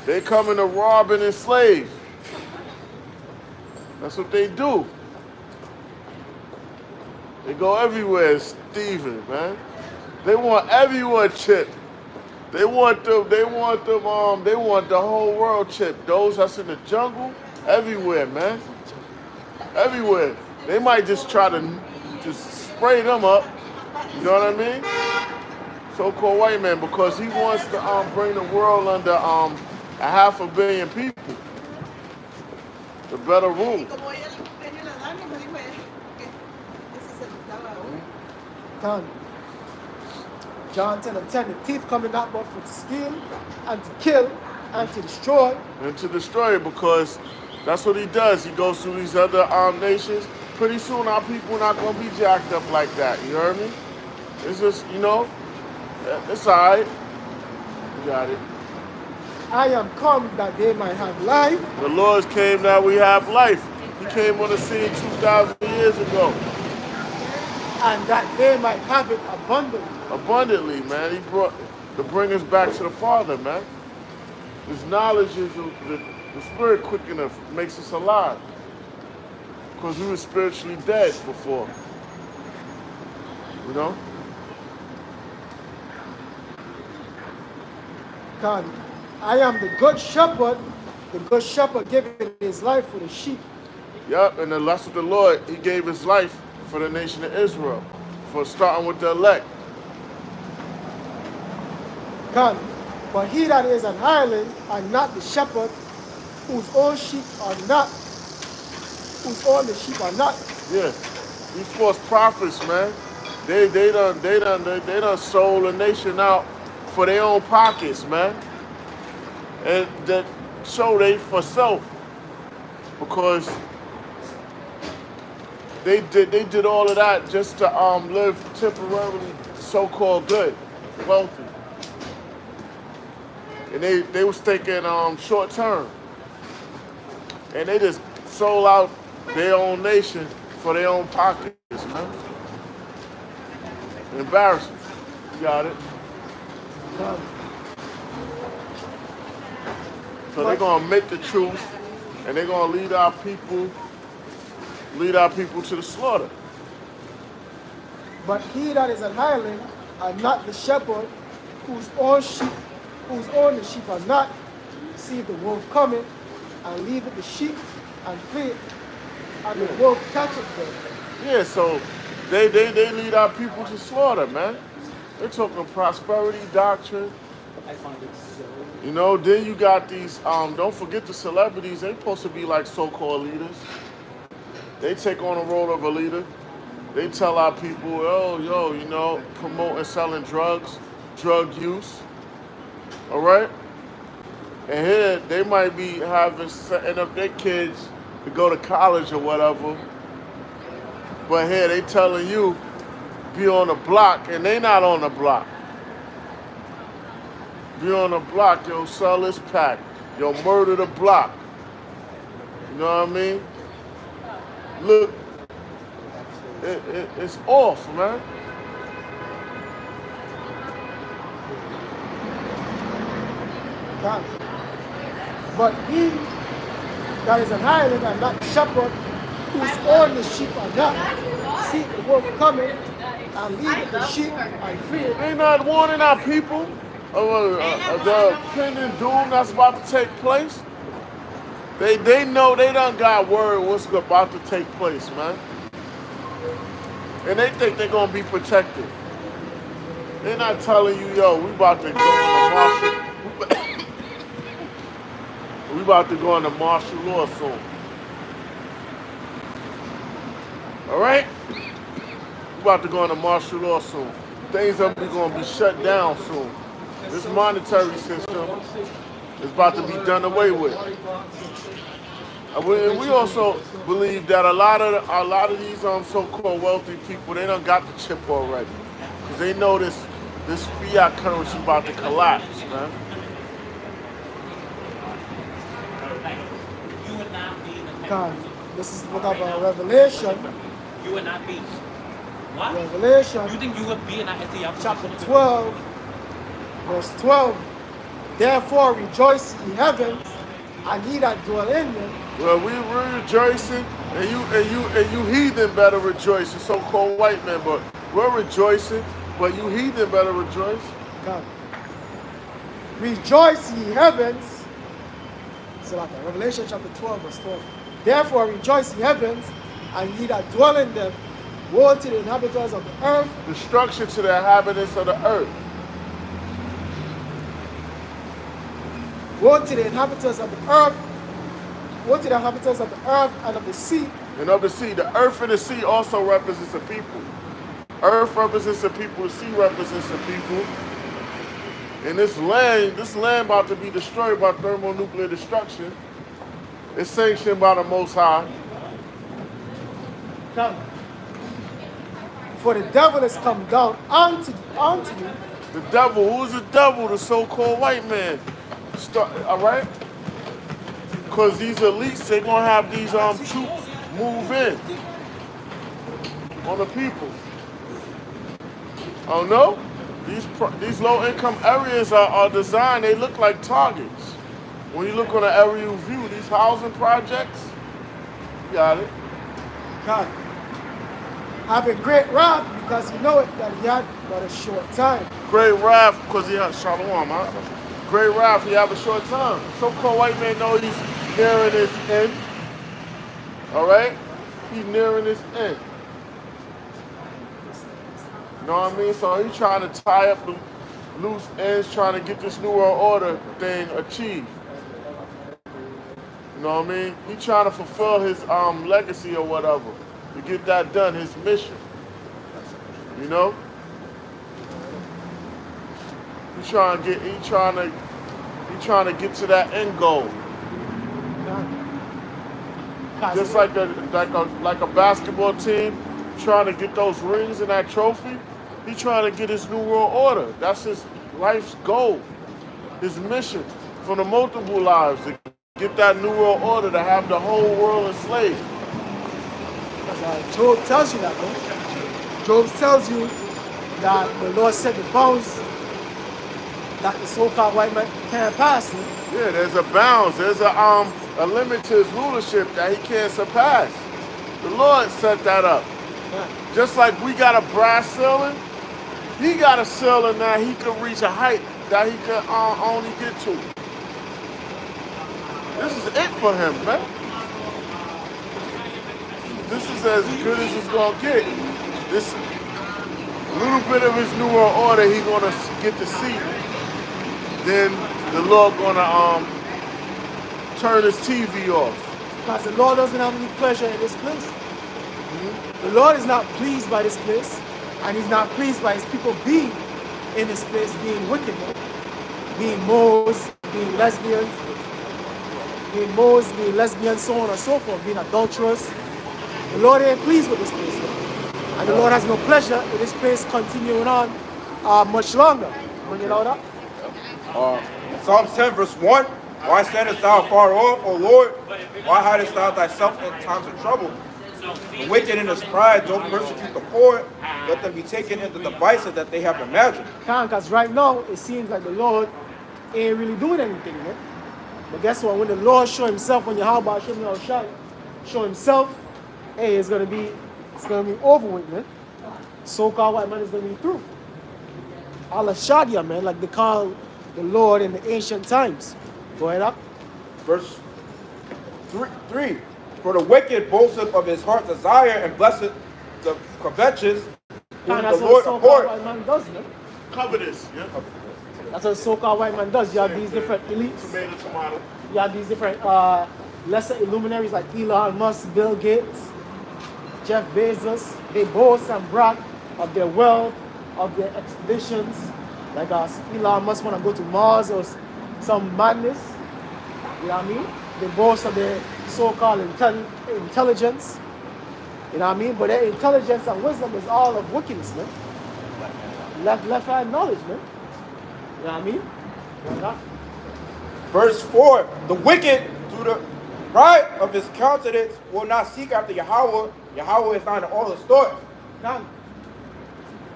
[SPEAKER 1] They come to rob and enslave. That's what they do. They go everywhere thieving, man. They want everyone chipped. They want the whole world chipped. Those that's in the jungle, everywhere, man. Everywhere. They might just try to just spray them up. You know what I mean? So-called white man, because he wants to bring the world under a 500 million people. The better rule.
[SPEAKER 3] Done. John 10 and 10. The thief coming not but for to steal and to kill and to destroy.
[SPEAKER 1] And to destroy it, because that's what he does. He goes through these other nations. Pretty soon our people not going to be jacked up like that. You heard me? It's just, it's all right. You got it.
[SPEAKER 3] I am come that they might have life.
[SPEAKER 1] The Lord came that we have life. He came on the scene 2,000 years ago.
[SPEAKER 3] And that they might have it abundantly.
[SPEAKER 1] Abundantly, man. He brought to bring us back to the Father, man. His knowledge is the spirit quick enough, makes us alive. Because we were spiritually dead before. You know?
[SPEAKER 3] God, I am the good shepherd. The good shepherd giving his life for the sheep.
[SPEAKER 1] Yep, and that's what the Lord, he gave his life for the nation of Israel, for starting with the elect.
[SPEAKER 3] God, but he that is an hireling and not the shepherd, whose own the sheep are not.
[SPEAKER 1] Yeah, these false prophets, man, they done sold a nation out for their own pockets, man, and that show they for self, because they did all of that just to live temporarily, so-called good, wealthy, and they was thinking short term, and they just sold out their own nation for their own pockets, man. Embarrassing. You got it. So they're gonna make the truth, and they're gonna lead our people to the slaughter.
[SPEAKER 3] But he that is an hireling and not the shepherd, whose own the sheep are not, see the wolf coming, and leaveth the sheep and flee, and the wolf catcheth them.
[SPEAKER 1] Yeah, so they lead our people to slaughter, man. They're talking prosperity doctrine.
[SPEAKER 2] I find it so.
[SPEAKER 1] You know, then you got these, don't forget the celebrities, they supposed to be like so-called leaders. They take on the role of a leader. They tell our people, oh, yo, you know, promoting, selling drugs, drug use, all right? And here, they might be setting up their kids to go to college or whatever. But here, they telling you, be on the block, and they not on the block. Be on the block, yo, sell this pack. Yo, murder the block. You know what I mean? Look, it's off, man.
[SPEAKER 3] God. But he that is an island and not the shepherd, whose own the sheep are not, see the wolf coming, and leave the sheep and fear.
[SPEAKER 1] They not warning our people of the pending doom that's about to take place. They know they done got word what's about to take place, man. And they think they're gonna be protected. They're not telling you, yo, we about to go into martial. We about to go into martial law soon. All right? We about to go into martial law soon. Things are gonna be shut down soon. This monetary system is about to be done away with. And we also believe that a lot of these so-called wealthy people, they done got the chip already, because they know this fiat currency about to collapse, man.
[SPEAKER 4] You would not be in the
[SPEAKER 3] God, this is the book of Revelation.
[SPEAKER 4] You would not be. What?
[SPEAKER 3] Revelation,
[SPEAKER 4] You think you would be in that Ethiopia?
[SPEAKER 3] chapter 12, verse 12. Therefore rejoice ye heavens, and ye that dwell in them.
[SPEAKER 1] Well, we're rejoicing, and you heathen better rejoice, the so-called white men, but we're rejoicing, but you heathen better rejoice.
[SPEAKER 3] God. Rejoice ye heavens. So like that. Revelation chapter 12, verse 12. Therefore rejoice ye heavens, and ye that dwell in them. Woe to the inhabitants of the earth.
[SPEAKER 1] Destruction to the inhabitants of the earth.
[SPEAKER 3] Woe to the inhabitants of the earth. Woe to the inhabitants of the earth and of the sea.
[SPEAKER 1] And of the sea. The earth and the sea also represents the people. Earth represents the people, the sea represents the people. And this land about to be destroyed by thermonuclear destruction. It's sanctioned by the Most High.
[SPEAKER 3] Come. For the devil is come down unto you.
[SPEAKER 1] The devil, who's the devil? The so-called white man. All right? Because these elites, they're going to have these troops move in on the people. Oh no? These low-income areas are designed, they look like targets. When you look on an aerial view, these housing projects, you got it.
[SPEAKER 3] God. Having great wrath because you know it that he had but a short time.
[SPEAKER 1] Great wrath, because he had shalom, huh? Great wrath, he have a short time. So-called white man know he's nearing his end. All right? He's nearing his end. You know what I mean? So he's trying to tie up the loose ends, trying to get this New World Order thing achieved. You know what I mean? He's trying to fulfill his legacy or whatever. To get that done, his mission. You know? He's trying to get to that end goal. Just like a basketball team trying to get those rings and that trophy, he's trying to get his New World Order. That's his life's goal, his mission for the multiple lives, to get that New World Order, to have the whole world enslaved.
[SPEAKER 3] Job tells you that, bro. Job tells you that the Lord set the bounds that the so-called white man can't pass.
[SPEAKER 1] Yeah, there's a bounds. There's a limit to his rulership that he can't surpass. The Lord set that up.
[SPEAKER 3] Yeah.
[SPEAKER 1] Just like we got a brass ceiling, he got a ceiling that he could reach a height that he could only get to. This is it for him, man. This is as good as it's gonna get. This little bit of his new world order he gonna get to see. Then the Lord gonna turn his TV off.
[SPEAKER 3] Because the Lord doesn't have any pleasure in this place. The Lord is not pleased by this place, and he's not pleased by his people being in this place, being wicked, being Moors, being lesbians, so on and so forth, being adulterers. The Lord ain't pleased with this place, and the Lord has no pleasure in this place continuing on much longer. Bring it out up.
[SPEAKER 5] Psalms 10 verse 1. Why standest thou far off, O Lord? Why hidest thou thyself in times of trouble? The wicked in his pride don't persecute the poor. Let them be taken into the devices that they have imagined.
[SPEAKER 3] Because right now, it seems like the Lord ain't really doing anything, man. But guess what? When the Lord show himself, when Yahweh show himself, hey, it's gonna be over with, man. So-called white man is gonna be through. Allah Shadia, man, like they call the Lord in the ancient times. Go ahead up.
[SPEAKER 5] Verse 3. For the wicked boasteth of his heart's desire, and blessed the covetous, whom
[SPEAKER 3] And that's
[SPEAKER 5] the
[SPEAKER 3] what
[SPEAKER 5] Lord
[SPEAKER 3] so-called
[SPEAKER 5] abhorred.
[SPEAKER 3] white man does, man.
[SPEAKER 1] Covetous, yeah.
[SPEAKER 3] That's what so-called white man does. You have these different elites.
[SPEAKER 1] Tomato.
[SPEAKER 3] You have these different lesser illuminaries like Elon Musk, Bill Gates, Jeff Bezos. They boast and brag of their wealth, of their expeditions. Like Elon Musk want to go to Mars or some madness. You know what I mean? They boast of their so-called intelligence. You know what I mean? But their intelligence and wisdom is all of wickedness, man. Left-hand knowledge, man. You know what I mean? Yeah.
[SPEAKER 5] Verse 4. The wicked, through the pride of his countenance, will not seek after Yahweh. Yahweh is not in all his thoughts.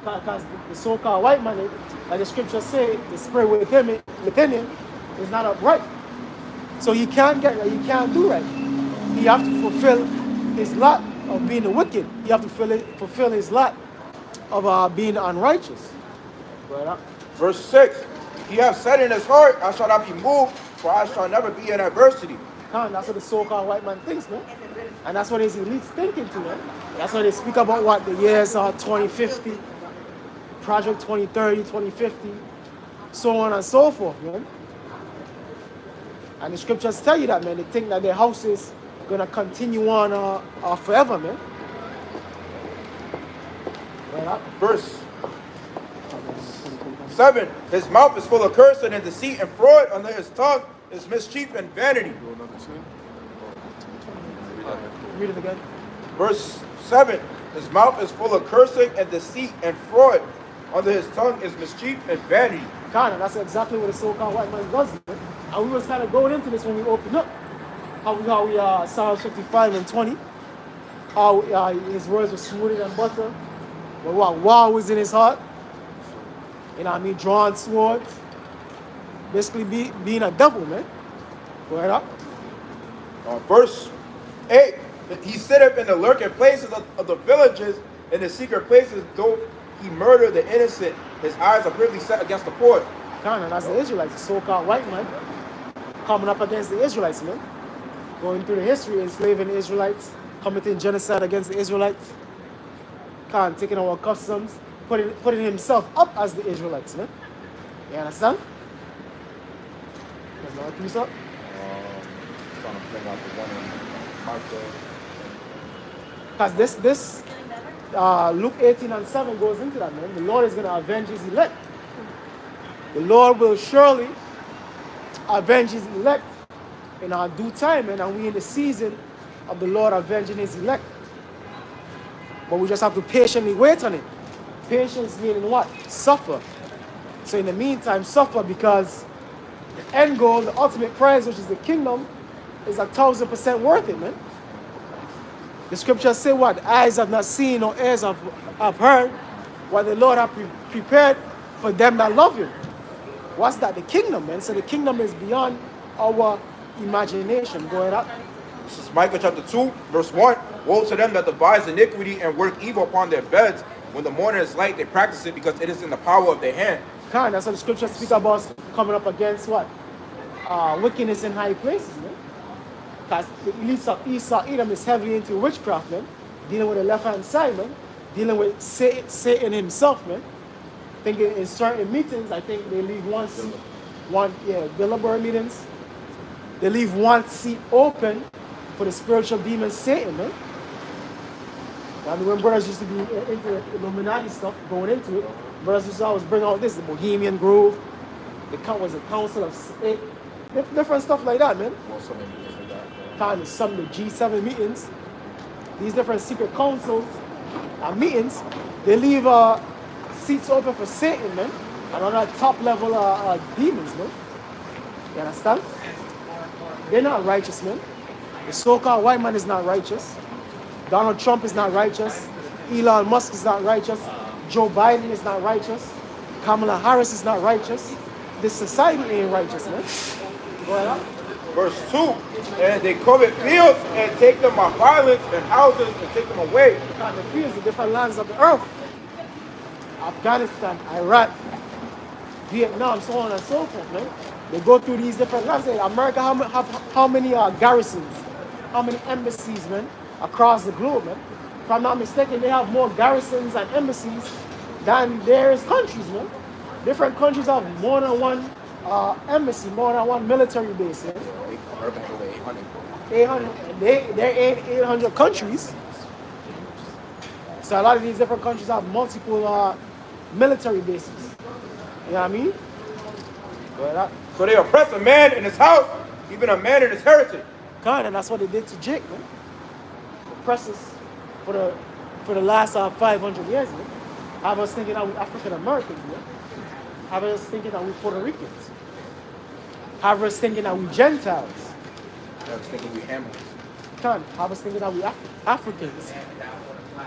[SPEAKER 3] Because the so-called white man, like the scriptures say, the spirit within him is not upright. So he can't do right. He have to fulfill his lot of being the wicked. He have to fulfill his lot of being unrighteous. Right.
[SPEAKER 5] Verse 6. He hath said in his heart, I shall not be moved, for I shall never be in adversity.
[SPEAKER 3] That's what the so-called white man thinks, man. And that's what his elites thinking too, man. That's why they speak about what the years are 2050, Project 2030, 2050, so on and so forth, man. And the scriptures tell you that, man. They think that their house is going to continue on forever, man. Right.
[SPEAKER 5] Verse 7. His mouth is full of cursing and deceit and fraud. Under his tongue is mischief and vanity.
[SPEAKER 3] Read it again.
[SPEAKER 5] Verse 7. His mouth is full of cursing and deceit and fraud. Under his tongue is mischief and vanity.
[SPEAKER 3] That's exactly what the so-called white man does, man. And we was kind of going into this when we opened up. How we Psalms 55 and 20. How his words were smoother than butter. But what wow was in his heart. You know what I mean? Drawn swords. Basically being a devil, man. Go ahead up.
[SPEAKER 5] Verse 8. He sitteth in the lurking places of the villages, in the secret places, though he murder the innocent. His eyes are privily set against the poor.
[SPEAKER 3] That's the Israelites, the so-called white man, coming up against the Israelites, man. Going through the history, enslaving the Israelites, committing genocide against the Israelites. Taking our customs, putting himself up as the Israelites, man. You understand? There's another piece up.
[SPEAKER 5] Trying to bring out the one in Micah.
[SPEAKER 3] Because this Luke 18 and 7 goes into that, man. The Lord is going to avenge his elect. The Lord will surely avenge his elect in our due time, man. And we in the season of the Lord avenging his elect. But we just have to patiently wait on it. Patience meaning what? Suffer. So in the meantime, suffer, because the end goal, the ultimate prize, which is the kingdom, is 1,000% worth it, man. The scriptures say what? Eyes have not seen, or ears have heard, what the Lord have prepared for them that love him. What's that? The kingdom, man. So the kingdom is beyond our imagination. Go ahead up.
[SPEAKER 5] This is Micah chapter 2, verse 1. Woe to them that devise iniquity and work evil upon their beds. When the morning is light, they practice it, because it is in the power of their hand.
[SPEAKER 3] That's what the scriptures speak about, coming up against what? Wickedness in high places, man. Because the elites of Esau, Edom is heavily into witchcraft, man. Dealing with the left-hand side, man. Dealing with Satan himself, man. Thinking in certain meetings, I think they leave Bilderberg meetings. They leave one seat open for the spiritual demon Satan, man. I mean, when brothers used to be into the Illuminati stuff, going into it, brothers used to always bring out this, the Bohemian Grove, was a council of state, different stuff like that, man.
[SPEAKER 5] Well, so many things like that.
[SPEAKER 3] Kind of some of the G7 meetings, these different secret councils and meetings, they leave seats open for Satan, man, and other top level demons, man. You understand? They're not righteous, man. The so-called white man is not righteous. Donald Trump is not righteous. Elon Musk is not righteous. Joe Biden is not righteous. Kamala Harris is not righteous. This society ain't righteous, man. Go ahead.
[SPEAKER 5] Verse 2, and they covet fields and take them by violence and houses and take them away.
[SPEAKER 3] The fields, the different lands of the earth. Afghanistan, Iraq, Vietnam, so on and so forth, man. They go through these different lands. America, how many garrisons, how many embassies, man, across the globe, man. If I'm not mistaken, they have more garrisons and embassies than there is countries, man. Different countries have more than one embassy, more than one military base, man.
[SPEAKER 5] America has over 800.
[SPEAKER 3] 800, and they're in 800 countries. So a lot of these different countries have multiple military bases. You know what I mean?
[SPEAKER 5] So they oppress a man in his house, even a man in his heritage.
[SPEAKER 3] God, and that's what they did to Jake, man. Oppress us for the last 500 years, man. Have us thinking that we African Americans, man. Have us thinking that we Puerto Ricans. Have us thinking that we Gentiles.
[SPEAKER 5] I was thinking we Hamiltons.
[SPEAKER 3] God, have us thinking that we Africans.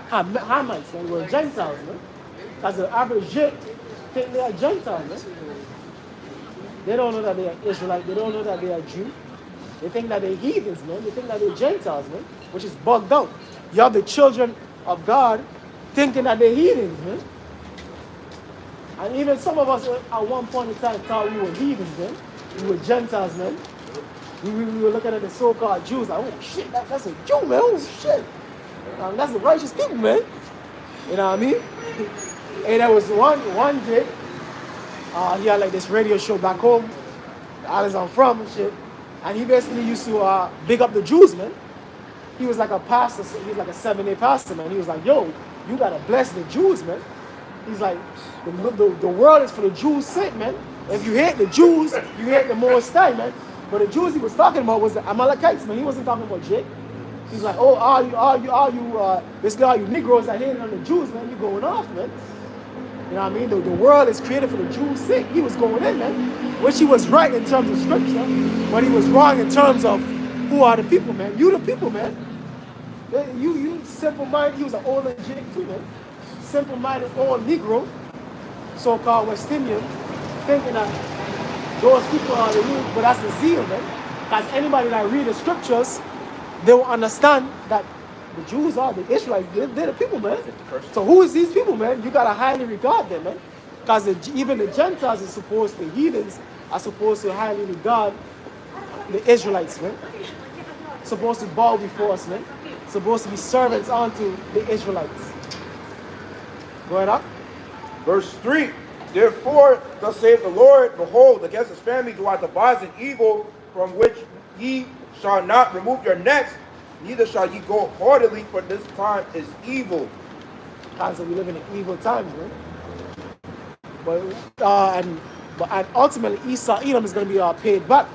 [SPEAKER 3] Hamites, man. We're Gentiles, man. Because the average Jake think they are Gentiles, man. They don't know that they are Israelite. They don't know that they are Jew. They think that they're heathens, man. They think that they're Gentiles, man. Which is bugged out. You have the children of God thinking that they're heathens, man. And even some of us at one point in time thought we were heathens, man. We were Gentiles, man. We were looking at the so-called Jews like, oh shit, that's a Jew, man. Oh shit. That's the righteous people, man. You know what I mean? And there was one kid, he had like this radio show back home, the islands I'm from and shit. And he basically used to big up the Jews, man. He was like a pastor, he was like a 7-day pastor, man. He was like, yo, you gotta bless the Jews, man. He's like, the world is for the Jews' sake, man. If you hate the Jews, you hate the Most High, man. But the Jews he was talking about was the Amalekites, man. He wasn't talking about Jake. He's like, oh, basically all you Negroes that hating on the Jews, man, you going off, man. You know what I mean? The world is created for the Jews' sake. He was going in, man. Which he was right in terms of scripture, but he was wrong in terms of who are the people, man. You the people, man. You simple-minded. He was an old Jake too, man. Simple-minded old Negro, so-called West Indian, thinking that those people are the new, but that's the zeal, man. Because anybody that read the scriptures, they will understand that the Jews are the Israelites. They're the people, man. So who is these people, man? You gotta highly regard them, man. Because even the Gentiles are supposed to, heathens are supposed to highly regard the Israelites, man. Supposed to bow before us, man. Supposed to be servants unto the Israelites. Go ahead up.
[SPEAKER 5] Verse 3, therefore, thus saith the Lord, behold, against his family do I devise an evil from which ye shall not remove your necks, neither shall ye go haughtily, for this time is evil.
[SPEAKER 3] Because we live in evil times, man. But ultimately, Esau, Edom is going to be paid back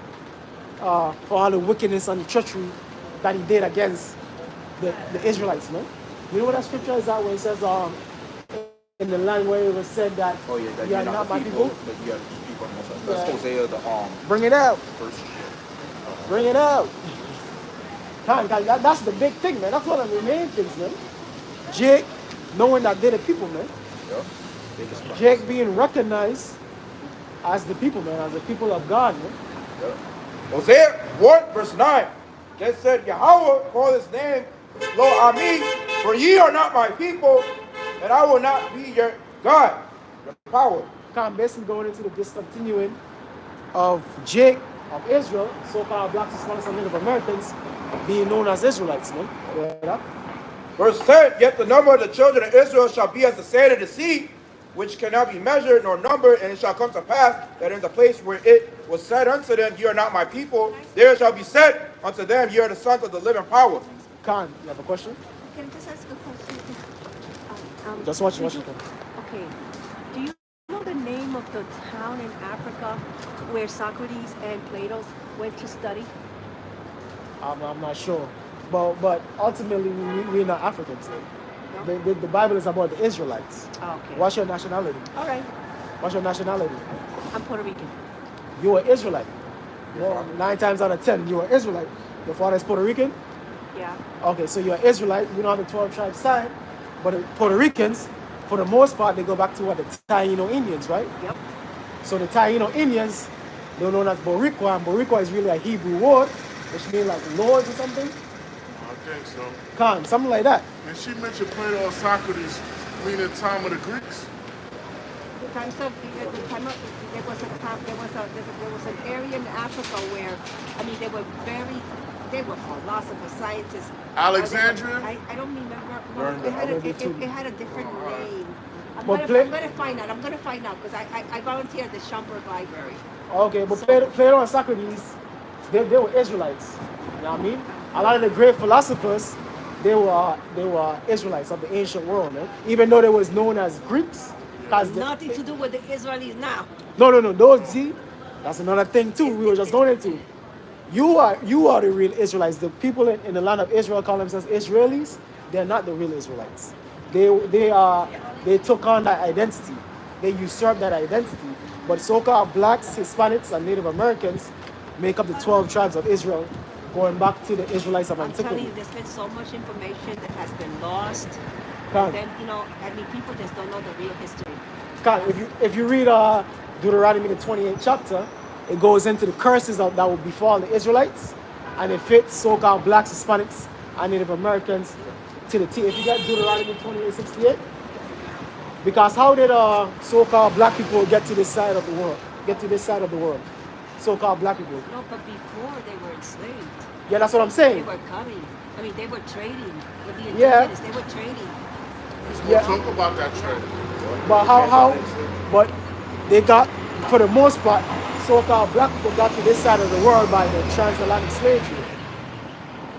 [SPEAKER 3] for all the wickedness and the treachery that he did against the Israelites, man. You know what that scripture is that when it says in the land where it was said that,
[SPEAKER 5] that
[SPEAKER 3] you are not my people?
[SPEAKER 5] But you are the people. That's Hosea,
[SPEAKER 3] bring it out.
[SPEAKER 5] First.
[SPEAKER 3] Bring it out. That's the big thing, man. That's one of the main things, man. Jake, knowing that they're the people, man.
[SPEAKER 5] Yeah.
[SPEAKER 3] Jake being recognized as the people, man, as the people of God, man.
[SPEAKER 5] Yeah. Hosea 1, verse 9. They said, Yahweh, call his name, Lo Ami, for ye are not my people, and I will not be your God, your power.
[SPEAKER 3] I'm basically going into the discontinuing of Jake, of Israel, so-called Black, Hispanics, and Native Americans, being known as Israelites, man. Yeah.
[SPEAKER 5] Verse 10, yet the number of the children of Israel shall be as the sand of the sea, which cannot be measured nor numbered, and it shall come to pass that in the place where it was said unto them, ye are not my people, there shall be said unto them, ye are the sons of the living power.
[SPEAKER 3] Khan, you have a question?
[SPEAKER 6] Can I just ask a question?
[SPEAKER 3] Just watch
[SPEAKER 6] do
[SPEAKER 3] it.
[SPEAKER 6] you- Okay. Do you know the name of the town in Africa where Socrates and Plato went to study?
[SPEAKER 3] I'm not sure. But ultimately, we're not Africans. The Bible is about the Israelites.
[SPEAKER 6] Oh, okay.
[SPEAKER 3] What's your nationality?
[SPEAKER 6] All right.
[SPEAKER 3] What's your nationality?
[SPEAKER 6] I'm Puerto Rican.
[SPEAKER 3] You're an Israelite. Well, 9 times out of 10, you're an Israelite. Your father is Puerto Rican?
[SPEAKER 6] Yeah.
[SPEAKER 3] Okay, so you're an Israelite. You don't have the 12 tribes side. But the Puerto Ricans, for the most part, they go back to what? The Taino Indians, right?
[SPEAKER 6] Yep.
[SPEAKER 3] So the Taino Indians, they're known as Boricua, and Boricua is really a Hebrew word, which means like lords or something.
[SPEAKER 1] I think so.
[SPEAKER 3] Khan, something like that.
[SPEAKER 1] And she mentioned Plato and Socrates, meaning time of the Greeks.
[SPEAKER 6] The times of the time of there was a time there was an area in Africa where they were philosophers, scientists.
[SPEAKER 1] Alexandria?
[SPEAKER 6] I don't remember.
[SPEAKER 5] Learned
[SPEAKER 6] It had a,
[SPEAKER 3] that.
[SPEAKER 6] it had a different name. I'm
[SPEAKER 3] But
[SPEAKER 6] gonna find out. I'm gonna find out because I volunteer at the Schomburg Library.
[SPEAKER 3] Okay, but Plato and Socrates, they were Israelites. You know what I mean? A lot of the great philosophers, they were Israelites of the ancient world, man. Even though they was known as Greeks.
[SPEAKER 6] Nothing to do with the Israelis now.
[SPEAKER 3] No. Those, see, that's another thing too. We were just going into. You are the real Israelites. The people in the land of Israel call themselves Israelis. They're not the real Israelites. They took on that identity. They usurped that identity. But so-called blacks, Hispanics, and Native Americans make up the 12 tribes of Israel, going back to the Israelites of
[SPEAKER 6] I'm telling
[SPEAKER 3] antiquity.
[SPEAKER 6] you, there's been so much information that has been lost.
[SPEAKER 3] Khan,
[SPEAKER 6] Then people just don't know the real history.
[SPEAKER 3] Khan, if you read Deuteronomy the 28th chapter, it goes into the curses that will befall the Israelites, and it fits so-called blacks, Hispanics, and Native Americans to the T. If you get Deuteronomy 28:68, because how did so-called black people get to this side of the world? So-called black people.
[SPEAKER 6] No, but before they were enslaved,
[SPEAKER 3] Yeah, that's what I'm
[SPEAKER 6] they
[SPEAKER 3] saying.
[SPEAKER 6] were coming. They were trading with the
[SPEAKER 3] Yeah.
[SPEAKER 6] indigenous. They were trading.
[SPEAKER 1] We'll
[SPEAKER 3] Yeah.
[SPEAKER 1] talk about that trend.
[SPEAKER 3] But but they got, for the most part, so-called black people got to this side of the world by the transatlantic slave trade.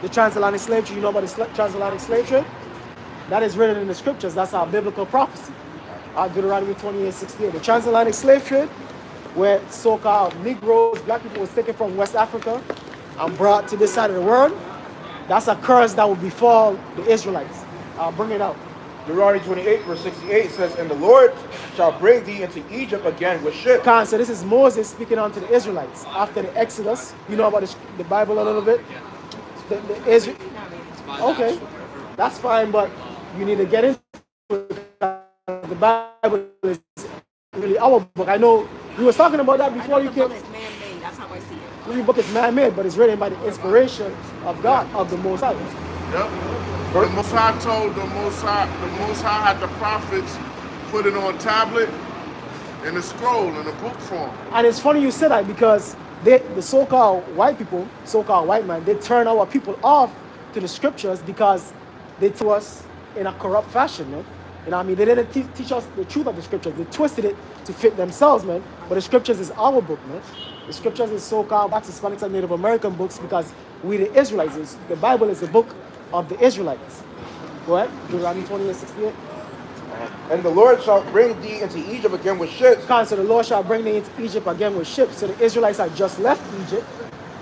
[SPEAKER 3] The transatlantic slave trade, you know about the transatlantic slave trade? That is written in the scriptures. That's our biblical prophecy. Deuteronomy 28:68. The transatlantic slave trade, where so-called Negroes, black people was taken from West Africa and brought to this side of the world. That's a curse that will befall the Israelites. I'll bring it out.
[SPEAKER 5] Deuteronomy 28, verse 68 says, and the Lord shall bring thee into Egypt again with ships.
[SPEAKER 3] Khan, so this is Moses speaking unto the Israelites after the Exodus. You know about the Bible a little bit? Okay, that's fine, but you need to get into it. The Bible is really our book. I know we was talking about that before you
[SPEAKER 6] The
[SPEAKER 3] came.
[SPEAKER 6] book is man-made. That's how I see it.
[SPEAKER 3] The book is man-made, but it's written by the inspiration of God, of the Most High.
[SPEAKER 1] Yep. The Most High told the Most High had the prophets put it on tablet in a scroll, in a book form.
[SPEAKER 3] And it's funny you say that because the so-called white people, so-called white man, they turn our people off to the scriptures because they taught us in a corrupt fashion, man. You know what I mean? They didn't teach us the truth of the scriptures. They twisted it to fit themselves, man. But the scriptures is our book, man. The scriptures is so-called Black, Hispanics, and Native American books because we the Israelites. The Bible is the book of the Israelites. Go ahead. Deuteronomy 28:68.
[SPEAKER 5] And the Lord shall bring thee into Egypt again with ships.
[SPEAKER 3] So the Lord shall bring thee into Egypt again with ships. So the Israelites had just left Egypt,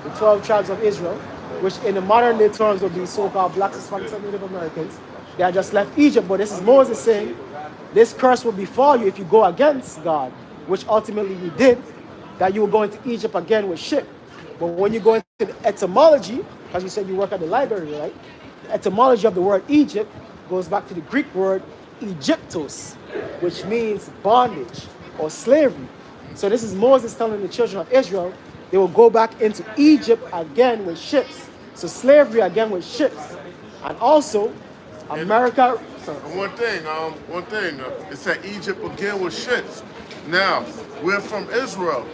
[SPEAKER 3] the 12 tribes of Israel, which in the modern day terms would be so-called Blacks, Hispanics, and Native Americans. They had just left Egypt, but this is Moses saying, this curse will befall you if you go against God, which ultimately we did, that you will go into Egypt again with ship. But when you go into the etymology, as you said you work at the library, right? The etymology of the word Egypt goes back to the Greek word Egyptos, which means bondage or slavery. So this is Moses telling the children of Israel they will go back into Egypt again with ships. So slavery again with ships. And also, America.
[SPEAKER 1] And one thing, it said Egypt again with ships. Now, we're from Israel.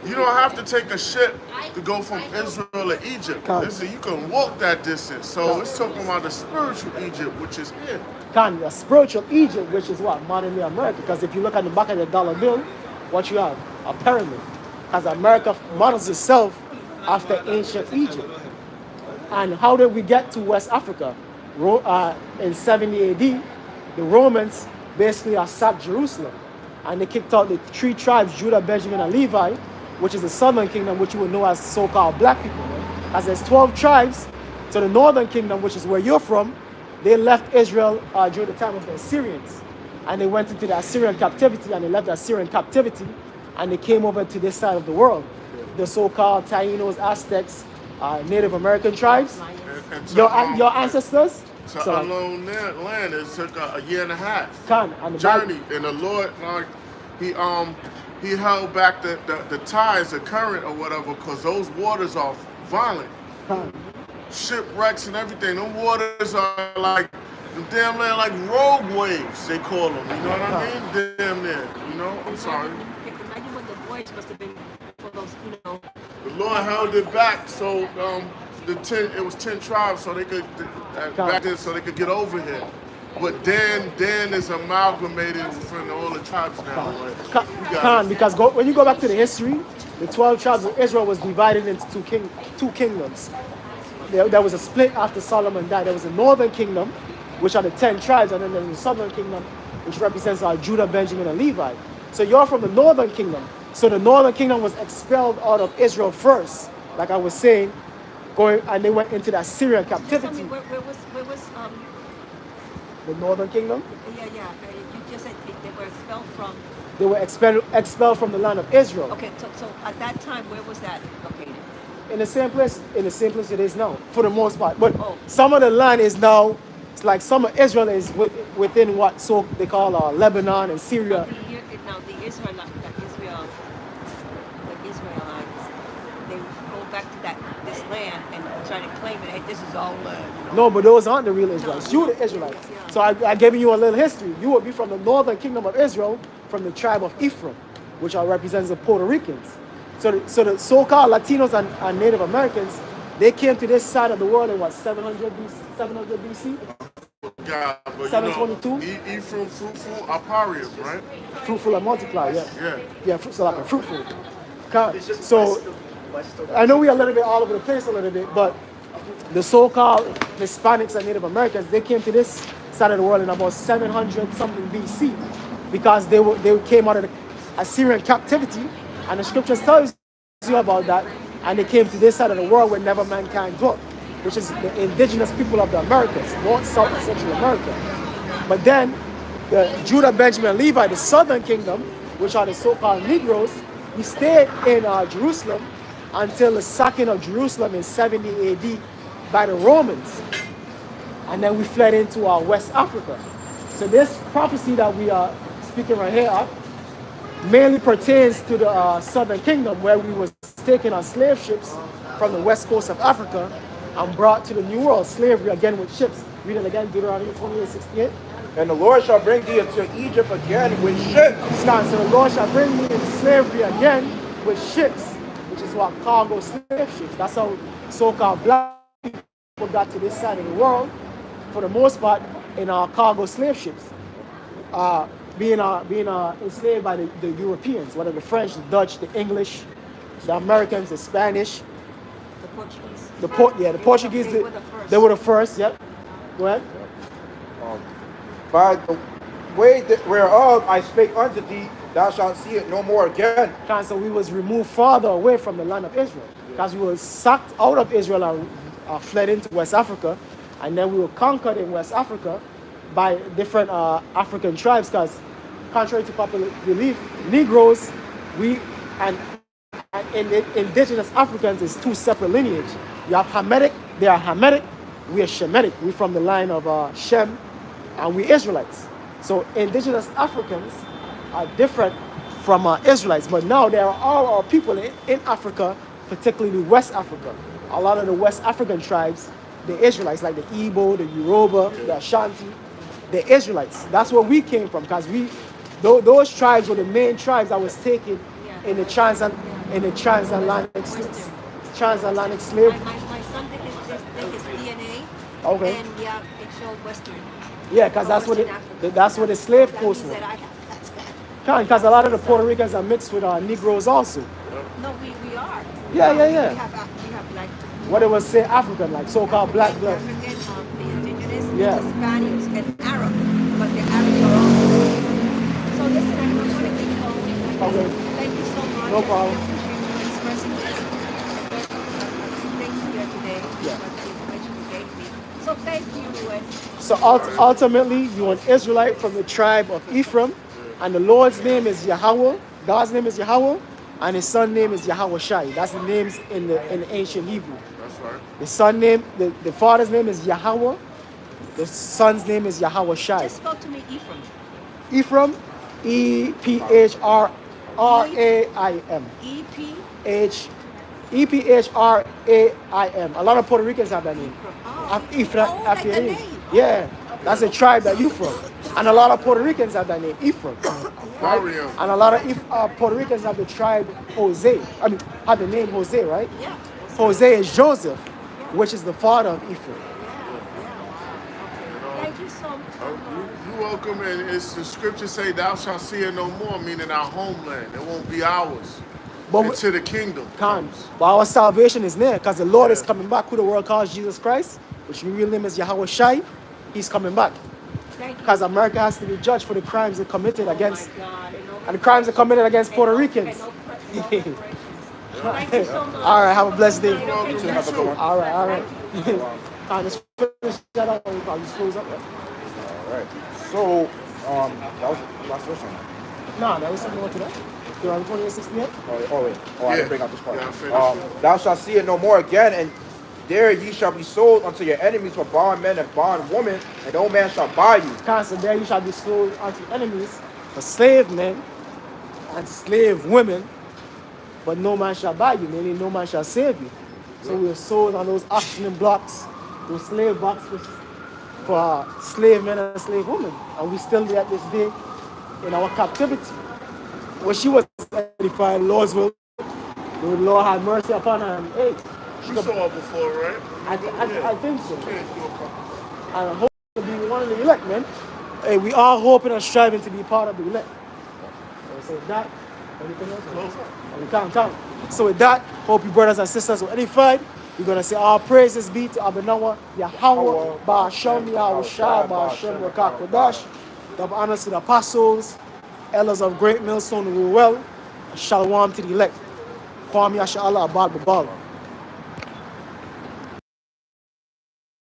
[SPEAKER 1] You don't have to take a ship to go from Israel to Egypt. Listen, you can walk that distance. So it's talking about the spiritual Egypt, which is here.
[SPEAKER 3] Can a spiritual Egypt, which is what? Modern day America. Because if you look at the back of the dollar bill, what you have? A pyramid. Because America models itself after ancient Egypt. And how did we get to West Africa? In 70 AD, the Romans basically sacked Jerusalem. And they kicked out the 3 tribes, Judah, Benjamin, and Levi, which is the southern kingdom, which you would know as so-called black people. As there's 12 tribes, so the northern kingdom, which is where you're from, they left Israel during the time of the Assyrians. And they went into the Assyrian captivity, and they left the Assyrian captivity, and they came over to this side of the world. The so-called Tainos, Aztecs, Native American tribes.
[SPEAKER 1] And
[SPEAKER 3] Your ancestors?
[SPEAKER 1] to unknown land, it took a year and a half.
[SPEAKER 3] And the
[SPEAKER 1] journey, and the Lord, like, he held back the tides, the current or whatever, because those waters are violent. Shipwrecks and everything. Them waters are like, the damn land, like rogue waves, they call them. You know what I mean? Damn near. You know? I'm sorry.
[SPEAKER 6] Imagine what the voyage must have been for those, you know.
[SPEAKER 1] The Lord held it back, so it was 10 tribes, so they could back then, so they could get over here. But Dan is amalgamated from all the tribes now.
[SPEAKER 3] Because when you go back to the history, the 12 tribes of Israel was divided into two kingdoms. There was a split after Solomon died. There was a northern kingdom, which are the 10 tribes, and then there's the southern kingdom, which represents Judah, Benjamin, and Levi. So you're from the northern kingdom. So the northern kingdom was expelled out of Israel first, like I was saying, and they went into the Assyrian captivity.
[SPEAKER 6] Where was
[SPEAKER 3] the northern kingdom?
[SPEAKER 6] Yeah. You just said they were expelled from.
[SPEAKER 3] They were expelled from the land of Israel.
[SPEAKER 6] Okay, so at that time, where was that located?
[SPEAKER 3] In the same place it is now, for the most part. But some of the land is now, it's like some of Israel is within what they call Lebanon and Syria.
[SPEAKER 6] Now the Israelites, they go back to this land and try to claim it. Hey, this is all land.
[SPEAKER 3] No, but those aren't the real Israelites. You're the Israelites.
[SPEAKER 6] Yeah.
[SPEAKER 3] So I gave you a little history. You would be from the northern kingdom of Israel, from the tribe of Ephraim, which represents the Puerto Ricans. So the so-called Latinos and Native Americans, they came to this side of the world in what, 700 BC?
[SPEAKER 1] God, but
[SPEAKER 3] 722?
[SPEAKER 1] Ephraim, fruitful, Aparium, right?
[SPEAKER 3] Fruitful and multiply, yeah.
[SPEAKER 1] Yeah.
[SPEAKER 3] So like a fruitful. So I know we're a little bit all over the place a little bit, but the so-called Hispanics and Native Americans, they came to this side of the world in about 700 something BC because they came out of the Assyrian captivity, and the scriptures tells you about that, and they came to this side of the world where never mankind dwelt, which is the indigenous people of the Americas, North, South, and Central America. But then the Judah, Benjamin, and Levi, the southern kingdom, which are the so-called Negroes, we stayed in Jerusalem until the sacking of Jerusalem in 70 AD by the Romans. And then we fled into West Africa. So this prophecy that we are speaking right here mainly pertains to the southern kingdom, where we was taken on slave ships from the west coast of Africa and brought to the New World, slavery again with ships. Read it again, Deuteronomy 28:68.
[SPEAKER 5] And the Lord shall bring thee into Egypt again with ships.
[SPEAKER 3] So the Lord shall bring me into slavery again with ships, which is what cargo slave ships. That's how so-called black people got to this side of the world, for the most part, in our cargo slave ships. Being enslaved by the Europeans, whether the French, the Dutch, the English, the Americans, the Spanish,
[SPEAKER 6] The Portuguese.
[SPEAKER 3] the Portuguese. They were the first. Yep. Go ahead.
[SPEAKER 5] By the way whereof I spake unto thee, thou shalt see it no more again.
[SPEAKER 3] So we was removed farther away from the land of Israel, because we were sucked out of Israel and fled into West Africa, and then we were conquered in West Africa by different African tribes, because contrary to popular belief, Negroes, and indigenous Africans is two separate lineage. You have Hamitic, they are Hamitic, we are Shemitic. We're from the line of Shem, and we Israelites. So indigenous Africans are different from Israelites, but now there are all our people in Africa, particularly West Africa. A lot of the West African tribes, the Israelites, like the Igbo, the Yoruba, the Ashanti, the Israelites. That's where we came from, because those tribes were the main tribes that was taken in the transatlantic slave.
[SPEAKER 6] My son did his DNA.
[SPEAKER 3] Okay.
[SPEAKER 6] And yeah, it showed Western.
[SPEAKER 3] Yeah, because that's what the slave
[SPEAKER 6] That
[SPEAKER 3] coast
[SPEAKER 6] means
[SPEAKER 3] was.
[SPEAKER 6] that I have
[SPEAKER 3] Because a lot of the Puerto Ricans are mixed with Negroes also.
[SPEAKER 6] No, we are.
[SPEAKER 3] Yeah.
[SPEAKER 6] We have like
[SPEAKER 3] What it was say African, like so-called black blood.
[SPEAKER 6] African, the indigenous,
[SPEAKER 3] Yeah.
[SPEAKER 6] the Spaniards, and Arab. But the Arabs are all. So listen, I'm going to keep going.
[SPEAKER 3] Okay.
[SPEAKER 6] Thank you so much.
[SPEAKER 3] No problem.
[SPEAKER 6] I appreciate you expressing this. Things here today.
[SPEAKER 3] Yeah.
[SPEAKER 6] But the information you gave me. So thank you. And
[SPEAKER 3] So ultimately, you're an Israelite from the tribe of Ephraim, and the Lord's name is Yahweh. God's name is Yahweh, and His Son name is Yahweh Shai. That's the names in the ancient Hebrew.
[SPEAKER 1] That's right.
[SPEAKER 3] The son name, the father's name is Yahweh. The son's name is Yahweh Shai.
[SPEAKER 6] just spoke to me, Ephraim.
[SPEAKER 3] Ephraim, Ephraim.
[SPEAKER 6] EP.
[SPEAKER 3] Ephraim. A lot of Puerto Ricans have that name. Ephraim.
[SPEAKER 6] Oh, like the name.
[SPEAKER 3] Yeah, that's a tribe that you from. And a lot of Puerto Ricans have that name, Ephraim. Right?
[SPEAKER 1] Mariam.
[SPEAKER 3] And a lot of Puerto Ricans have the tribe Jose. Have the name Jose, right?
[SPEAKER 6] Yeah.
[SPEAKER 3] Jose is Joseph, which is the father of Ephraim.
[SPEAKER 6] Thank you so much.
[SPEAKER 1] You're welcome, and it's the scriptures say, "Thou shalt see it no more," meaning our homeland. It won't be ours
[SPEAKER 3] But
[SPEAKER 1] until the kingdom comes.
[SPEAKER 3] But our salvation is near, because the Lord is coming back, who the world calls Jesus Christ, which in real name is Yahweh Shai. He's coming back.
[SPEAKER 6] Thank you.
[SPEAKER 3] Because America has to be judged for the crimes it committed against,
[SPEAKER 6] Oh my God.
[SPEAKER 3] and the crimes it committed against Puerto Ricans.
[SPEAKER 6] Thank you so much.
[SPEAKER 3] All right, have a blessed day.
[SPEAKER 6] Okay,
[SPEAKER 1] Welcome to
[SPEAKER 6] bless
[SPEAKER 1] the
[SPEAKER 6] you.
[SPEAKER 1] show.
[SPEAKER 3] All right. Just finish that up and I'll just close up.
[SPEAKER 5] All right. So, that was the last verse.
[SPEAKER 3] Nah, that was something more to that. Deuteronomy 28:68.
[SPEAKER 5] I
[SPEAKER 1] Yeah.
[SPEAKER 5] didn't bring out this part.
[SPEAKER 1] Yeah, I finished.
[SPEAKER 5] Thou shalt see it no more again, and there ye shall be sold unto your enemies for bondmen and bondwomen, and no man shall buy you.
[SPEAKER 3] Constant there you shall be sold unto enemies for slave men and slave women, but no man shall buy you, meaning no man shall save you. So we were sold on those auctioning blocks, those slave blocks for slave men and slave women. And we still there at this day in our captivity. When she was edified, Lord's will, the Lord had mercy upon her. And, hey,
[SPEAKER 1] You saw it before, right?
[SPEAKER 3] I think so.
[SPEAKER 1] Yeah, you a couple.
[SPEAKER 3] And I hope to be one of the elect, man. Hey, we are hoping and striving to be part of the elect. So with that, anything else?
[SPEAKER 1] Close up.
[SPEAKER 3] Count. So with that, hope you brothers and sisters were edified. We're going to say all praises be to Abinawa, Yahweh, Ba'ashem, Yahweh Shai, Ba'ashem, Rakak Kodash. Double honors to the apostles, elders of Great Millstone who rule well. Shalom to the elect. Kwam Yasha Allah Abad Babal.